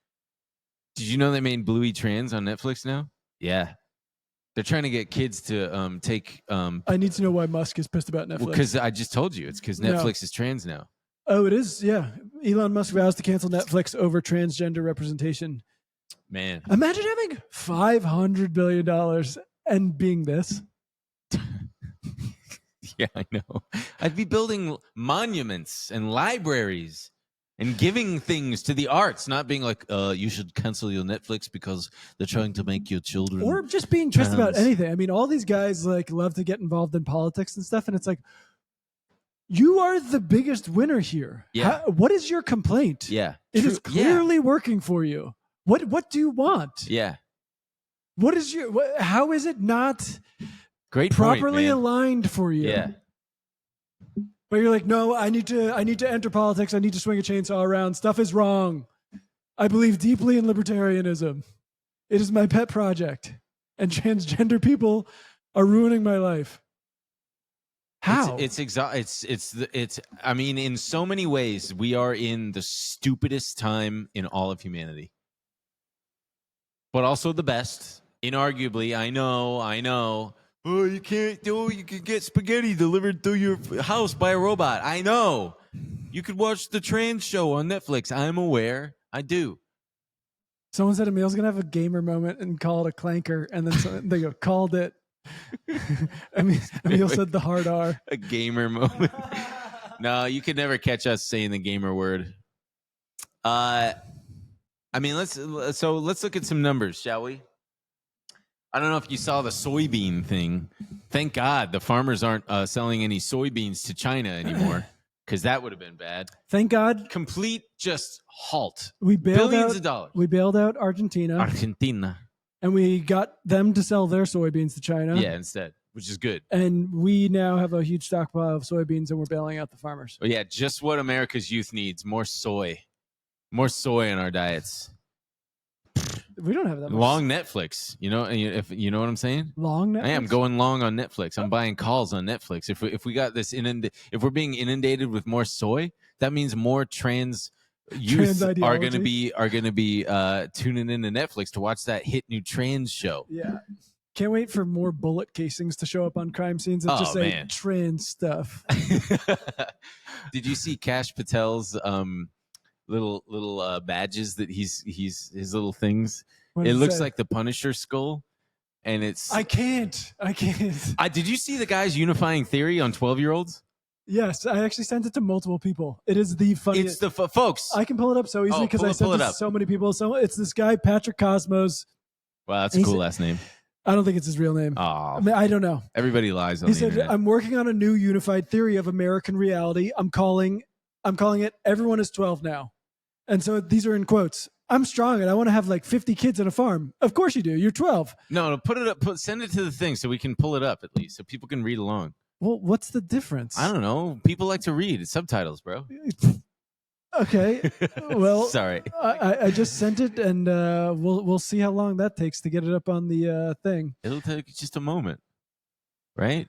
Did you know they made Bluey trans on Netflix now? Yeah. They're trying to get kids to take... I need to know why Musk is pissed about Netflix. Because I just told you. It's because Netflix is trans now. Oh, it is? Yeah. Elon Musk vows to cancel Netflix over transgender representation. Man. Imagine having $500 billion and being this. Yeah, I know. I'd be building monuments and libraries and giving things to the arts, not being like, you should cancel your Netflix because they're trying to make your children. Or just being pissed about anything. I mean, all these guys love to get involved in politics and stuff, and it's like, you are the biggest winner here. Yeah. What is your complaint? Yeah. It is clearly working for you. What do you want? Yeah. What is how is it not great properly point, aligned for you? Yeah. But you're like, no, I need to enter politics. I need to swing a chainsaw around. Stuff is wrong. I believe deeply in libertarianism. It is my pet project. And transgender people are ruining my life. How? It's I mean, in so many ways, we are in the stupidest time in all of humanity. But also the best. Inarguably, I know. Oh, you can't do. You can get spaghetti delivered to your house by a robot. I know. You could watch the trans show on Netflix. I'm aware. I do. Someone said Emil's gonna have a gamer moment and call it a clanker, and then they go, called it. I mean, Emil said the hard R. A gamer moment. No, you could never catch us saying the gamer word. I mean, let's look at some numbers, shall we? I don't know if you saw the soybean thing. Thank God the farmers aren't selling any soybeans to China anymore, because that would have been bad. Thank God. Complete just halt. We bailed Billions of dollars. We bailed out Argentina. And we got them to sell their soybeans to China. Yeah, instead, which is good. And we now have a huge stockpile of soybeans, and we're bailing out the farmers. Oh, yeah, just what America's youth needs: more soy in our diets. We don't have that much. Long Netflix, if you know what I'm saying. Long Netflix. I am going long on Netflix. I'm buying calls on Netflix. If we got this if we're being inundated with more soy, that means more trans youth are going to be tuning into Netflix to watch that hit new trans show. Yeah, can't wait for more bullet casings to show up on crime scenes and just say trans stuff. Did you see Kash Patel's little badges that he's his little things? It looks like the Punisher skull, and it's I can't. Did you see the guy's unifying theory on 12-year-olds? Yes, I actually sent it to multiple people. It is the funniest. It's the folks. I can pull it up so easily because I sent it to so many people. So it's this guy Patrick Cosmos. Wow, that's a cool last name. I don't think it's his real name. Oh, I mean, I don't know. Everybody lies on he the said, internet. I'm working on a new unified theory of American reality. I'm calling it everyone is 12 now. And so these are in quotes. I'm strong and I want to have like 50 kids on a farm. Of course you do. You're 12. No, put it up. Send it to the thing so we can pull it up at least so people can read along. Well, what's the difference? I don't know. People like to read. It's subtitles, bro. Okay. Well, Sorry. I just sent it, and we'll see how long that takes to get it up on the thing. It'll take just a moment, right?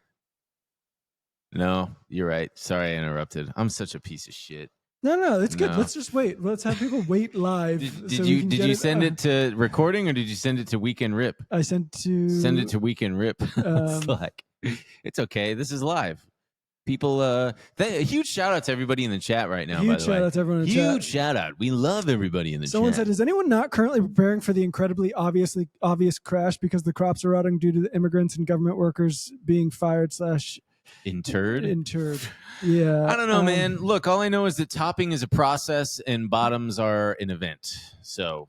No, you're right. Sorry, I interrupted. I'm such a piece of shit. No, it's good. No. Let's just wait. Let's have people wait live. Did you send it to recording or did you send it to Weekend Rip? I sent to Send it to Weekend Rip. Slack. It's okay. This is live. People, a huge shout out to everybody in the chat right now. Huge by the shout way. out to everyone in the chat. Huge shout out. We love everybody in the Someone chat. said, "Is anyone not currently preparing for the incredibly obvious crash because the crops are rotting due to the immigrants and government workers being fired / Interred? Yeah. I don't know, man. Look, all I know is that topping is a process and bottoms are an event. So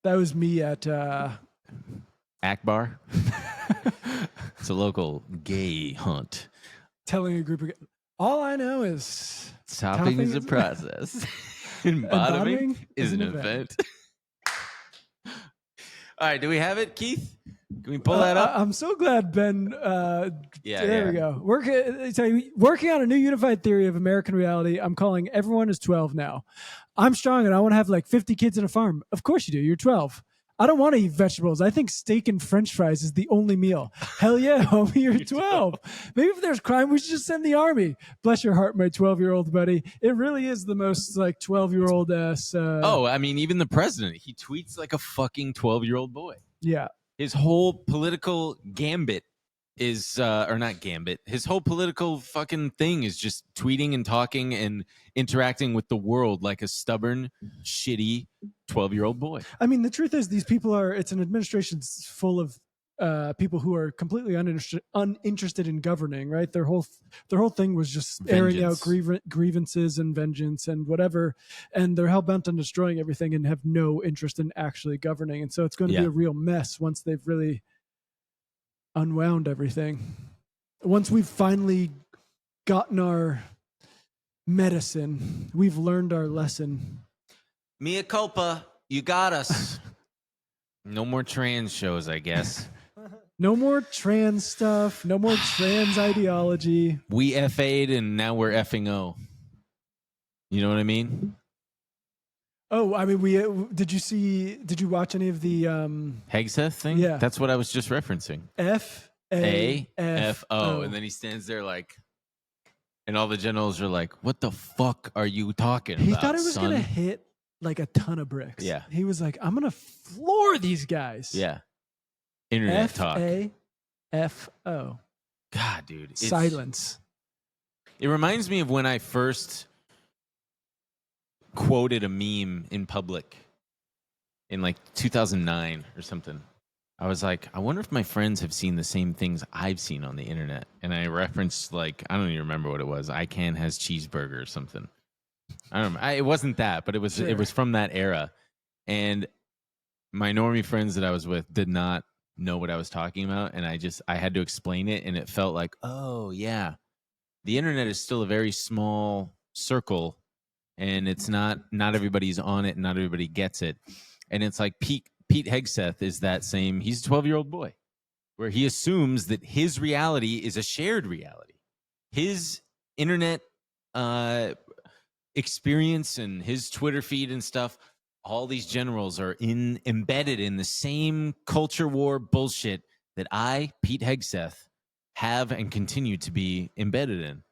that was me at Akbar. It's a local gay hunt. telling a group of all I know is Topping is a is- process. And bottoming is an event. All right, do we have it, Keith? Can we pull that up? I'm so glad Ben. Yeah, there we go. Working on a new unified theory of American reality. I'm calling everyone is 12 now. I'm strong and I want to have like 50 kids in a farm. Of course you do. You're 12. I don't want to eat vegetables. I think steak and French fries is the only meal. Hell yeah, homie, you're 12. Maybe if there's crime, we should just send the army. Bless your heart, my 12-year-old buddy. It really is the most like 12-year-old ass. Oh, I mean, even the president, he tweets like a fucking 12-year-old boy. Yeah. His whole political gambit is, or not gambit, his whole political fucking thing is just tweeting and talking and interacting with the world like a stubborn, shitty 12-year-old boy. I mean, the truth is, these people it's an administration full of people who are completely uninterested in governing, right? Their whole thing was just airing out grievances and vengeance and whatever, and they're hell bent on destroying everything and have no interest in actually governing. And so it's going to be a real mess once they've really unwound everything. Once we've finally gotten our medicine, we've learned our lesson. Mea culpa, you got us. No more trans shows, I guess. No more trans stuff. No more trans ideology. We FA'd and now we're effing O. You know what I mean? Oh, I mean, did you watch any of the Hegseth thing? Yeah. That's what I was just referencing. FAFO. And then he stands there like, and all the generals are like, what the fuck are you talking He about, thought it was son? going to hit like a ton of bricks. Yeah. He was like, I'm going to floor these guys. Yeah. Internet talk. FAFO. God, dude. Silence. It reminds me of when I first quoted a meme in public in like 2009 or something. I was like, I wonder if my friends have seen the same things I've seen on the internet. And I referenced like, I don't even remember what it was. ICANN has cheeseburger or something. I don't know. It wasn't that, but it was from that era. And my normie friends that I was with did not know what I was talking about. And I had to explain it. And it felt like, oh yeah, the internet is still a very small circle. And it's not everybody's on it and not everybody gets it. And it's like Pete Hegseth is that same, he's a 12-year-old boy where he assumes that his reality is a shared reality. His internet experience and his Twitter feed and stuff, all these generals are embedded in the same culture war bullshit that I, Pete Hegseth, have and continue to be embedded in.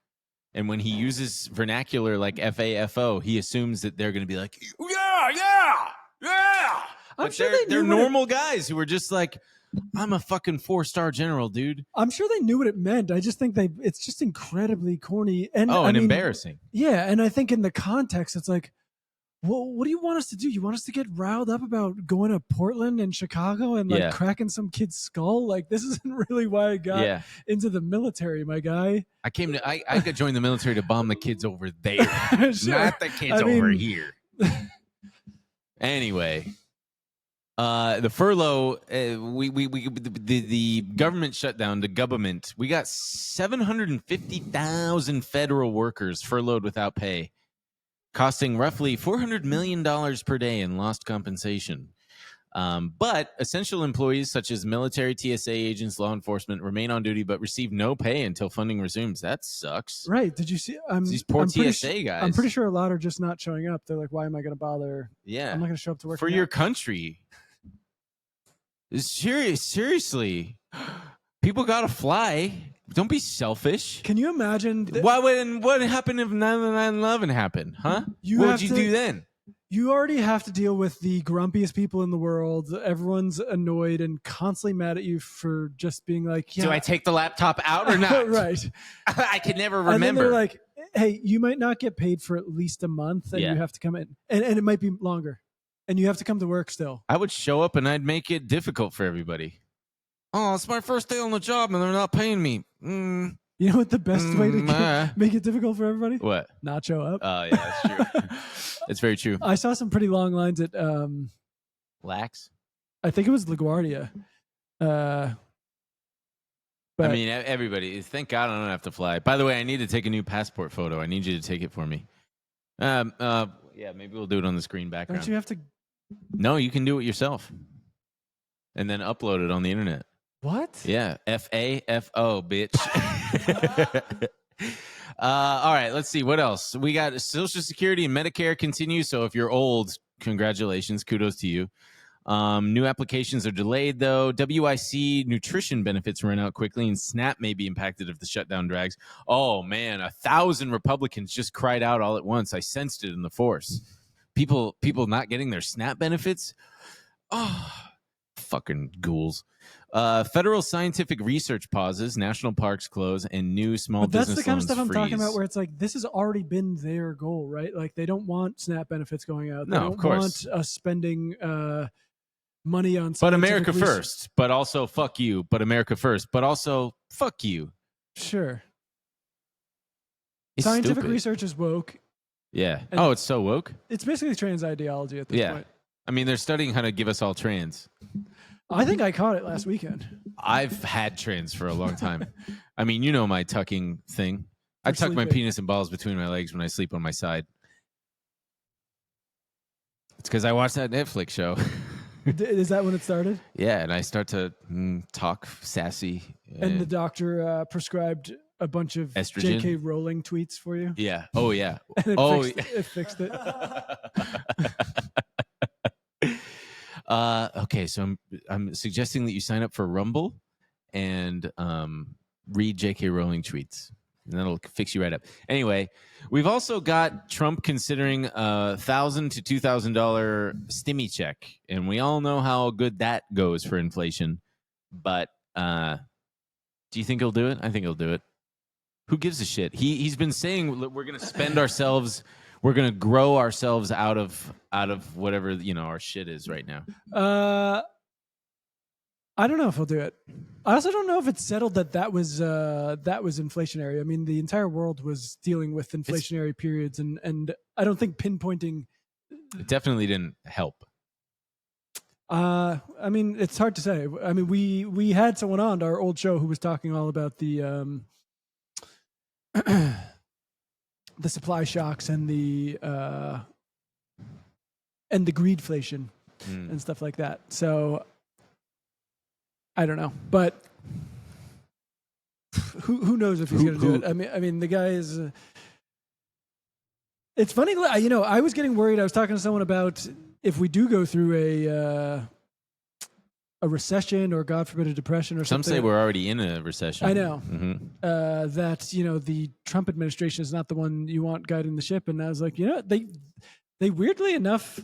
And when he uses vernacular like FAFO, he assumes that they're going to be like, yeah. I'm sure they're normal guys who are just like, I'm a fucking 4-star general, dude. I'm sure they knew what it meant. I just think it's just incredibly corny and embarrassing. Yeah, and I think in the context, it's like, well, what do you want us to do? You want us to get riled up about going to Portland and Chicago and like cracking some kid's skull? Like, this isn't really why I got into the military, my guy. I could join the military to bomb the kids over there, not the kids over here. Anyway, the furlough, the government shutdown, the government, we got 750,000 federal workers furloughed without pay, costing roughly $400 million per day in lost compensation. But essential employees such as military, TSA agents, law enforcement remain on duty but receive no pay until funding resumes. That sucks. Right? Did you see? These poor pretty TSA guys. I'm pretty sure a lot are just not showing up. They're like, "Why am I going to bother? Yeah, I'm not going to show up to work for your country." Seriously, people gotta fly. Don't be selfish. Can you imagine? What happened if 9/11 happened? Huh? What would you do then? You already have to deal with the grumpiest people in the world. Everyone's annoyed and constantly mad at you for just being like, yeah. Do I take the laptop out or not? Right. I can never remember. And then they're like, hey, you might not get paid for at least a month and you have to come in. And it might be longer. And you have to come to work still. I would show up and I'd make it difficult for everybody. Oh, it's my first day on the job and they're not paying me. You know what the best way to make it difficult for everybody? What? Not show up. Oh, yeah, that's true. It's very true. I saw some pretty long lines at Lax? I think it was LaGuardia. But I mean, everybody, thank God I don't have to fly. By the way, I need to take a new passport photo. I need you to take it for me. Yeah, maybe we'll do it on the screen background. Don't you have to? No, you can do it yourself. And then upload it on the internet. What? Yeah, FAFO, bitch. All right, let's see. What else? We got Social Security and Medicare continue. So if you're old, congratulations. Kudos to you. New applications are delayed, though. WIC nutrition benefits run out quickly, and SNAP may be impacted if the shutdown drags. Oh, man, 1,000 Republicans just cried out all at once. I sensed it in the force. People not getting their SNAP benefits? Oh, fucking ghouls. Federal scientific research pauses, national parks close, and new small business loans. That's the kind of stuff I'm talking about, freeze. where it's like this has already been their goal, right? Like they don't want SNAP benefits going out. They No, don't of course. want us spending money on. But America first. But also fuck you. But America first. But also fuck you. Sure. It's Scientific stupid. research is woke. Yeah. And Oh, it's so woke. It's basically trans ideology at this point. I mean, they're studying how to give us all trans. I think I caught it last weekend. I've had trans for a long time. I mean, you know my tucking thing. I tuck my sleeping. penis and balls between my legs when I sleep on my side. It's because I watched that Netflix show. Is that when it started? Yeah, and I start to talk sassy. And the doctor prescribed a bunch of Estrogen? J.K. Rowling tweets for you? Yeah. Oh, yeah. And it fixed it. Okay, so I'm suggesting that you sign up for Rumble and read J.K. Rowling tweets. And that'll fix you right up. Anyway, we've also got Trump considering a $1,000 to $2,000 stimmy check, and we all know how good that goes for inflation. But do you think he'll do it? I think he'll do it. Who gives a shit? He's been saying we're going to spend ourselves. We're going to grow ourselves out of whatever our shit is right now. I don't know if he'll do it. I also don't know if it's settled that was inflationary. I mean, the entire world was dealing with inflationary periods, and I don't think pinpointing. It definitely didn't help. I mean, it's hard to say. I mean, we had someone on our old show who was talking all about the the supply shocks and the greedflation and stuff like that. So I don't know, but who knows if he's going to do it? I mean, the guy is. It's funny, I was getting worried. I was talking to someone about if we do go through a recession or, God forbid, a depression or something. Some say we're already in a recession. I know Mm-hmm. that the Trump administration is not the one you want guiding the ship. And I was like, they weirdly enough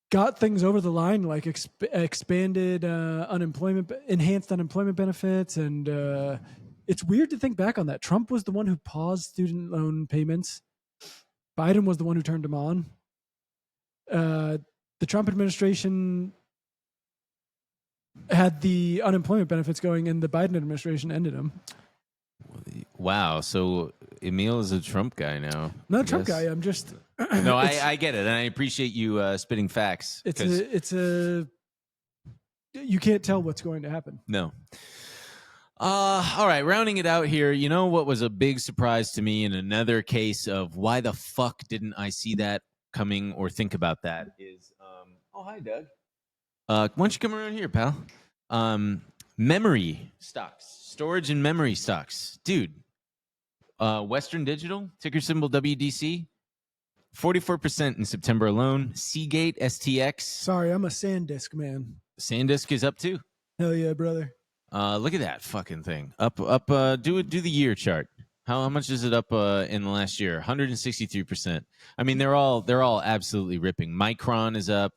got things over the line, like expanded enhanced unemployment benefits, and it's weird to think back on that. Trump was the one who paused student loan payments. Biden was the one who turned them on. The Trump administration had the unemployment benefits going, and the Biden administration ended them. Wow. So Emil is a Trump guy now. Not a Trump guy. I'm just. No, I get it, and I appreciate you spitting facts. It's a. You can't tell what's going to happen. No. All right, rounding it out here. You know what was a big surprise to me in another case of why the fuck didn't I see that coming or think about that is. Oh, hi, Doug. Why don't you come around here, pal? Memory stocks, storage and memory stocks, dude. Western Digital, ticker symbol WDC, 44% in September alone. Seagate, STX, Sorry, I'm a SanDisk man. SanDisk is up too. Hell yeah, brother. Look at that fucking thing. Up. Do the year chart. How much is it up in the last year? 163%. I mean, they're all absolutely ripping. Micron is up.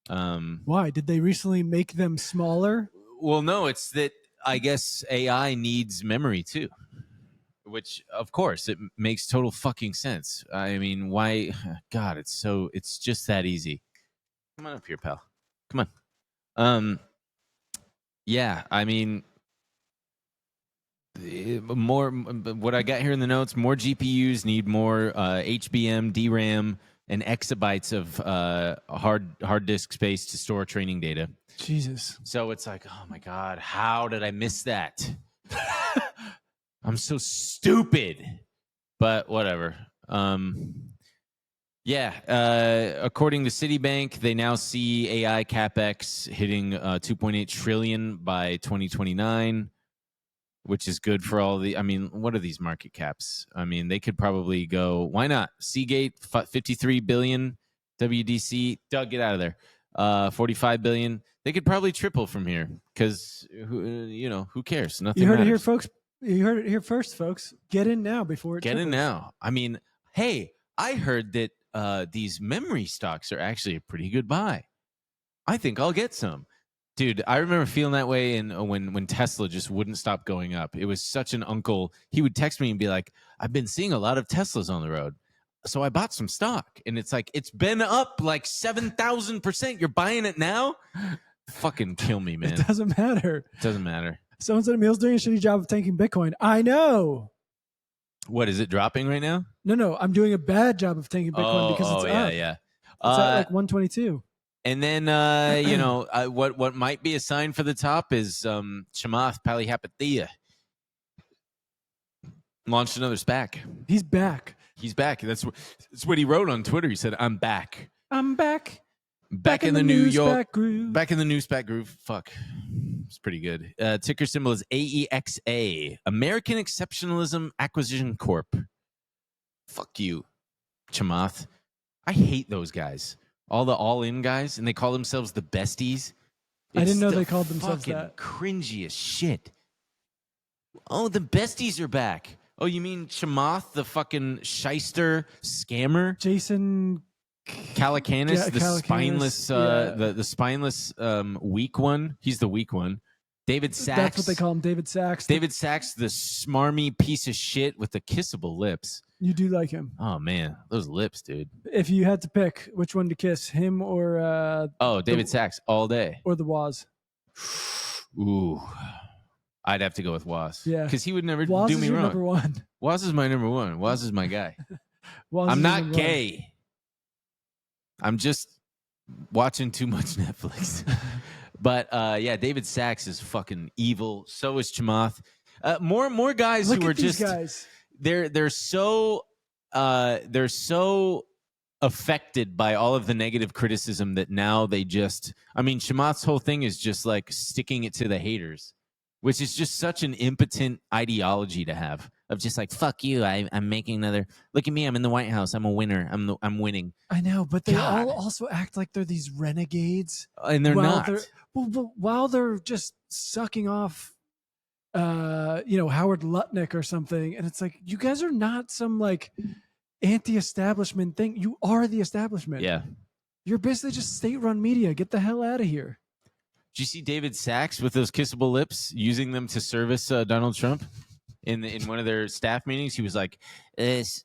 Why did they recently make them smaller? Well, no, it's that I guess AI needs memory too, which of course it makes total fucking sense. I mean, why? God, it's just that easy. Come on up here, pal. Come on. Yeah, I mean, more. What I got here in the notes: more GPUs need more HBM, DRAM, and exabytes of hard disk space to store training data. Jesus. So it's like, oh my God, how did I miss that? I'm so stupid. But whatever. According to Citibank, they now see AI capex hitting 2.8 trillion by 2029, which is good for all the. I mean, what are these market caps? I mean, they could probably go. Why not? Seagate, 53 billion. WDC, Doug, get out of there. 45 billion. They could probably triple from here because who cares? Nothing. You heard matters. it here, folks. You heard it here first, folks. Get in now before it Get in triples. now. I mean, hey, I heard that these memory stocks are actually a pretty good buy. I think I'll get some. Dude, I remember feeling that way when Tesla just wouldn't stop going up. It was such an uncle. He would text me and be like, I've been seeing a lot of Teslas on the road. So I bought some stock. And it's like, it's been up like 7,000%. You're buying it now? Fucking kill me, man. It doesn't matter. It doesn't matter. Someone said Emil's doing a shitty job of tanking Bitcoin. I know. What, is it dropping right now? No, I'm doing a bad job of tanking Bitcoin because it's up. Yeah. It's at like 122. And then, what might be a sign for the top is Chamath Palihapitiya launched another SPAC. He's back. He's back. That's what he wrote on Twitter. He said, "I'm back. I'm back. Back in the New York. SPAC groove. Back in the new SPAC groove." Fuck, it's pretty good. Ticker symbol is AEXA, American Exceptionalism Acquisition Corp. Fuck you, Chamath. I hate those guys. All the all-in guys, and they call themselves the besties. I didn't know the they called themselves fucking that. cringiest shit. Oh, the besties are back. Oh, you mean Chamath, the fucking shyster scammer? Jason Calacanis, Yeah, the Calacanis, spineless, yeah. the spineless weak one. He's the weak one. David Sachs. That's what they call him, David Sachs. David Sachs, the smarmy piece of shit with the kissable lips. You do like him. Oh man, those lips, dude. If you had to pick which one to kiss, him or David Sachs all day. or the Waz. Ooh, I'd have to go with Waz. Yeah. because he would never Waz do is me your wrong. number one. Waz is my number one. Waz is my guy. Waz I'm is your not number one. gay. I'm just watching too much Netflix. But yeah, David Sachs is fucking evil. So is Chamath. More guys Look who at are these just guys. they're so affected by all of the negative criticism that now they just. I mean, Chamath's whole thing is just like sticking it to the haters, which is just such an impotent ideology to have. Of just like, fuck you, I'm making another. Look at me, I'm in the White House. I'm a winner. I'm winning. I know, but they God. all also act like they're these renegades. And they're not. While they're just sucking off, Howard Lutnick or something, and it's like, you guys are not some like anti-establishment thing. You are the establishment. Yeah. You're basically just state-run media. Get the hell out of here. Did you see David Sachs with those kissable lips using them to service Donald Trump in one of their staff meetings? He was like, "It's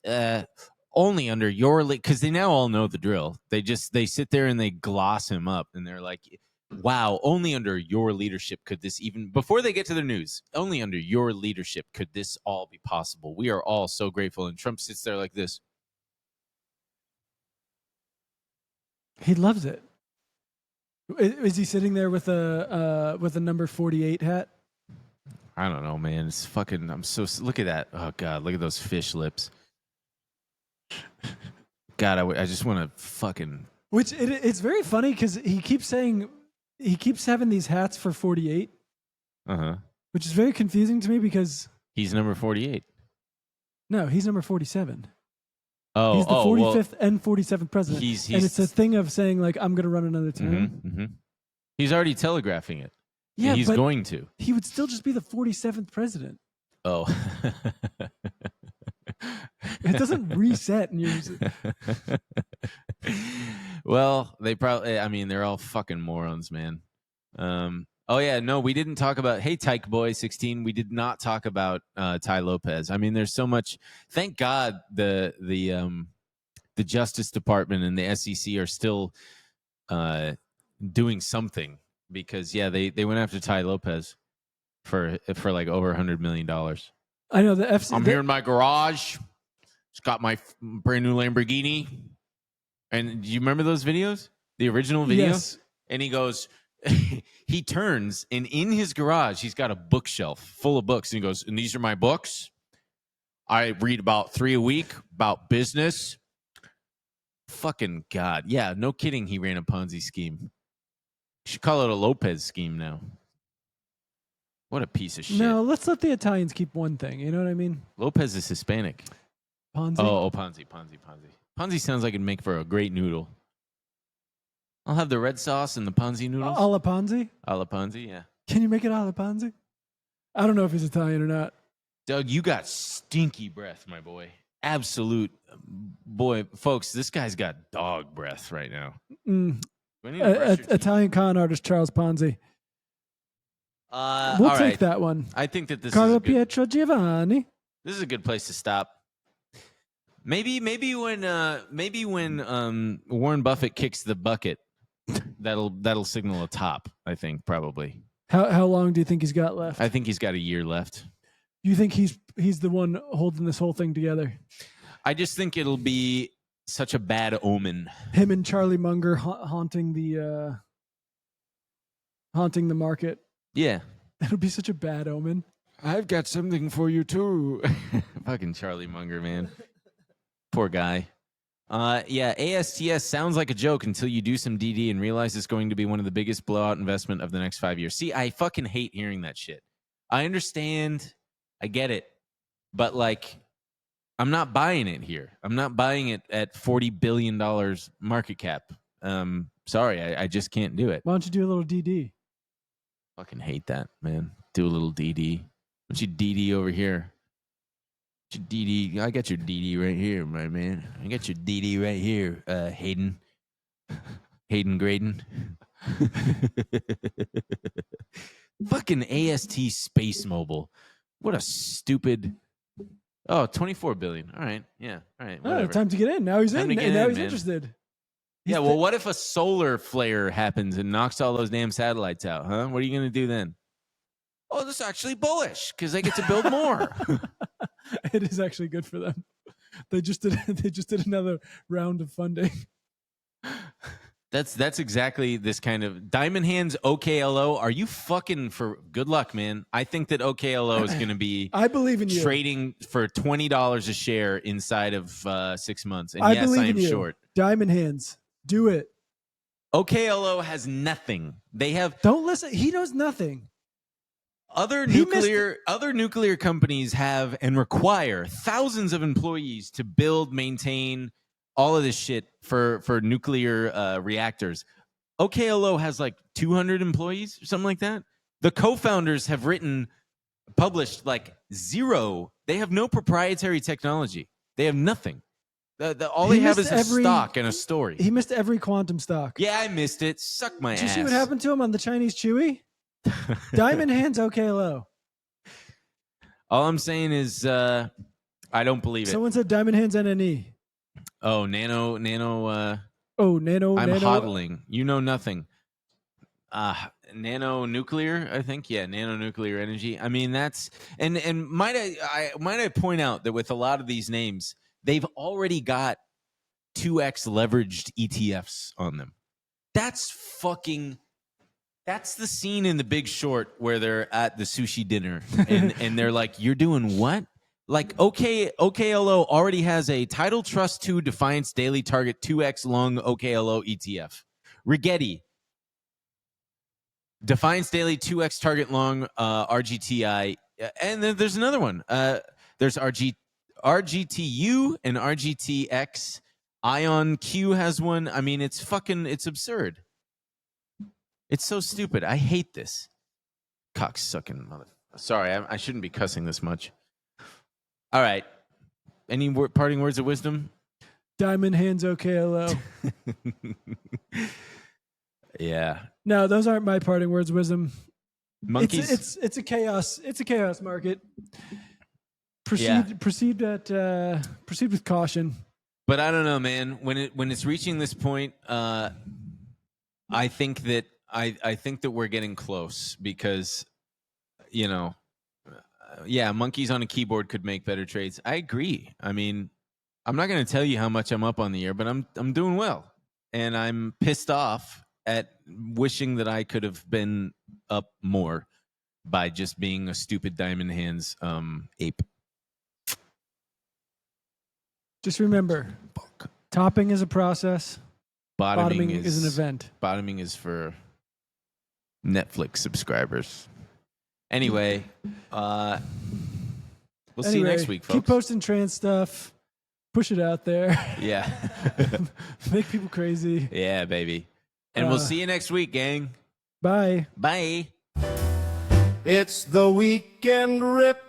only under your because they now all know the drill. They sit there and they gloss him up, and they're like, wow, only under your leadership could this even before they get to their news. Only under your leadership could this all be possible. We are all so grateful." And Trump sits there like this. He loves it. Is he sitting there with a number 48 hat? I don't know, man. It's fucking. Look at that. Oh God, look at those fish lips. God, I just want to fucking. Which it's very funny because he keeps saying he keeps having these hats for 48, which is very confusing to me because he's number 48. no, he's number 47. Oh, he's the 45th well, and 47th president. And it's a thing of saying, like, I'm going to run another term. He's already telegraphing it. Yeah, he's but going to. He would still just be the 47th president. Oh. It doesn't reset. Well, they probably, I mean, they're all fucking morons, man. Oh, yeah, no, we didn't talk about, hey, Tyke Boy 16, we did not talk about Tai Lopez. I mean, there's so much, thank God the Justice Department and the SEC are still doing something because, yeah, they went after Tai Lopez for like over $100 million. I know the FC. I'm here in my garage. It's got my brand new Lamborghini. And do you remember those videos? The original video? Yes. And he goes, he turns, and in his garage, he's got a bookshelf full of books. And he goes, and these are my books. I read about 3 a week about business. Fucking God. Yeah, no kidding. He ran a Ponzi scheme. You should call it a Lopez scheme now. What a piece of shit. No, let's let the Italians keep one thing. You know what I mean? Lopez is Hispanic. Ponzi? Oh, Ponzi. Ponzi sounds like it'd make for a great noodle. I'll have the red sauce and the Ponzi noodles. A la Ponzi? A la Ponzi, yeah. Can you make it a la Ponzi? I don't know if he's Italian or not. Doug, you got stinky breath, my boy. Absolute boy. Folks, this guy's got dog breath right now. Italian con artist Charles Ponzi. We'll take that one. I think that this Carlo is good. Pietro Giovanni. This is a good place to stop. Maybe when Warren Buffett kicks the bucket, that'll signal a top. I think probably. How long do you think he's got left? I think he's got a year left. You think he's the one holding this whole thing together? I just think it'll be such a bad omen. Him and Charlie Munger haunting the market. Yeah. It'll be such a bad omen. I've got something for you too. Fucking Charlie Munger, man. Poor guy. Yeah, ASTS sounds like a joke until you do some DD and realize it's going to be one of the biggest blowout investment of the next 5 years. See, I fucking hate hearing that shit. I understand. I get it. But, like, I'm not buying it here. I'm not buying it at $40 billion market cap. Sorry, I just can't do it. Why don't you do a little DD? Fucking hate that, man. Do a little DD. Why don't you DD over here? Your DD, I got your DD right here, my man. I got your DD right here, Hayden Graydon. Fucking AST SpaceMobile. What a stupid. Oh, 24 billion. All right. Yeah. All right. Oh, time to get in. Now he's Time in. to And get now in, he's man. interested. Yeah. Well, what if a solar flare happens and knocks all those damn satellites out, huh? What are you going to do then? Oh, this is actually bullish because they get to build more. It is actually good for them. They just did another round of funding. That's exactly this kind of Diamond Hands OKLO. Are you fucking for good luck, man? I think that OKLO is going to be I believe in you. Trading for $20 a share inside of 6 months. And I yes, believe I am in you. short. Diamond Hands. Do it. OKLO has nothing. They have Don't listen. He knows nothing. other nuclear companies have and require thousands of employees to build, maintain all of this shit for nuclear reactors. OKLO has like 200 employees or something like that. The co-founders have published like zero. They have no proprietary technology. They have nothing. All they have is a stock and a story. He missed every quantum stock. Yeah, I missed it. Suck my ass. Did you see what happened to him on the Chinese Chewy? Diamond Hands OKLO. All I'm saying is I don't believe it. Someone said Diamond Hands NNE. Oh, nano. Nano. I'm hodling. You know nothing. Nano-nuclear, I think. Yeah, nano-nuclear energy. I mean, that's and might I point out that with a lot of these names, they've already got 2x leveraged ETFs on them. That's the scene in The Big Short where they're at the sushi dinner and they're like, "You're doing what?" Like, OKLO already has a Title Trust 2 Defiance Daily Target 2x long OKLO ETF. Rigetti, Defiance Daily 2x target long RGTI. And then there's another one. There's RGTU and RGTX. Ion Q has one. I mean, it's absurd. It's so stupid. I hate this. Cocksucking mother. Sorry, I shouldn't be cussing this much. All right. Any parting words of wisdom? Diamond hands OKLO. Yeah. No, those aren't my parting words of wisdom. Monkeys. It's a chaos. It's a chaos market. Proceed with caution. But I don't know, man. When it's reaching this point, I think that we're getting close because, monkeys on a keyboard could make better trades. I agree. I mean, I'm not going to tell you how much I'm up on the year, but I'm doing well, and I'm pissed off at wishing that I could have been up more by just being a stupid diamond hands ape. Just remember, topping is a process. Bottoming is an event. Bottoming is for Netflix subscribers. Anyway, we'll see you next week, folks. Keep posting trans stuff. Push it out there. Yeah. Make people crazy. Yeah, baby. And we'll see you next week, gang. Bye. Bye. It's the weekend rip.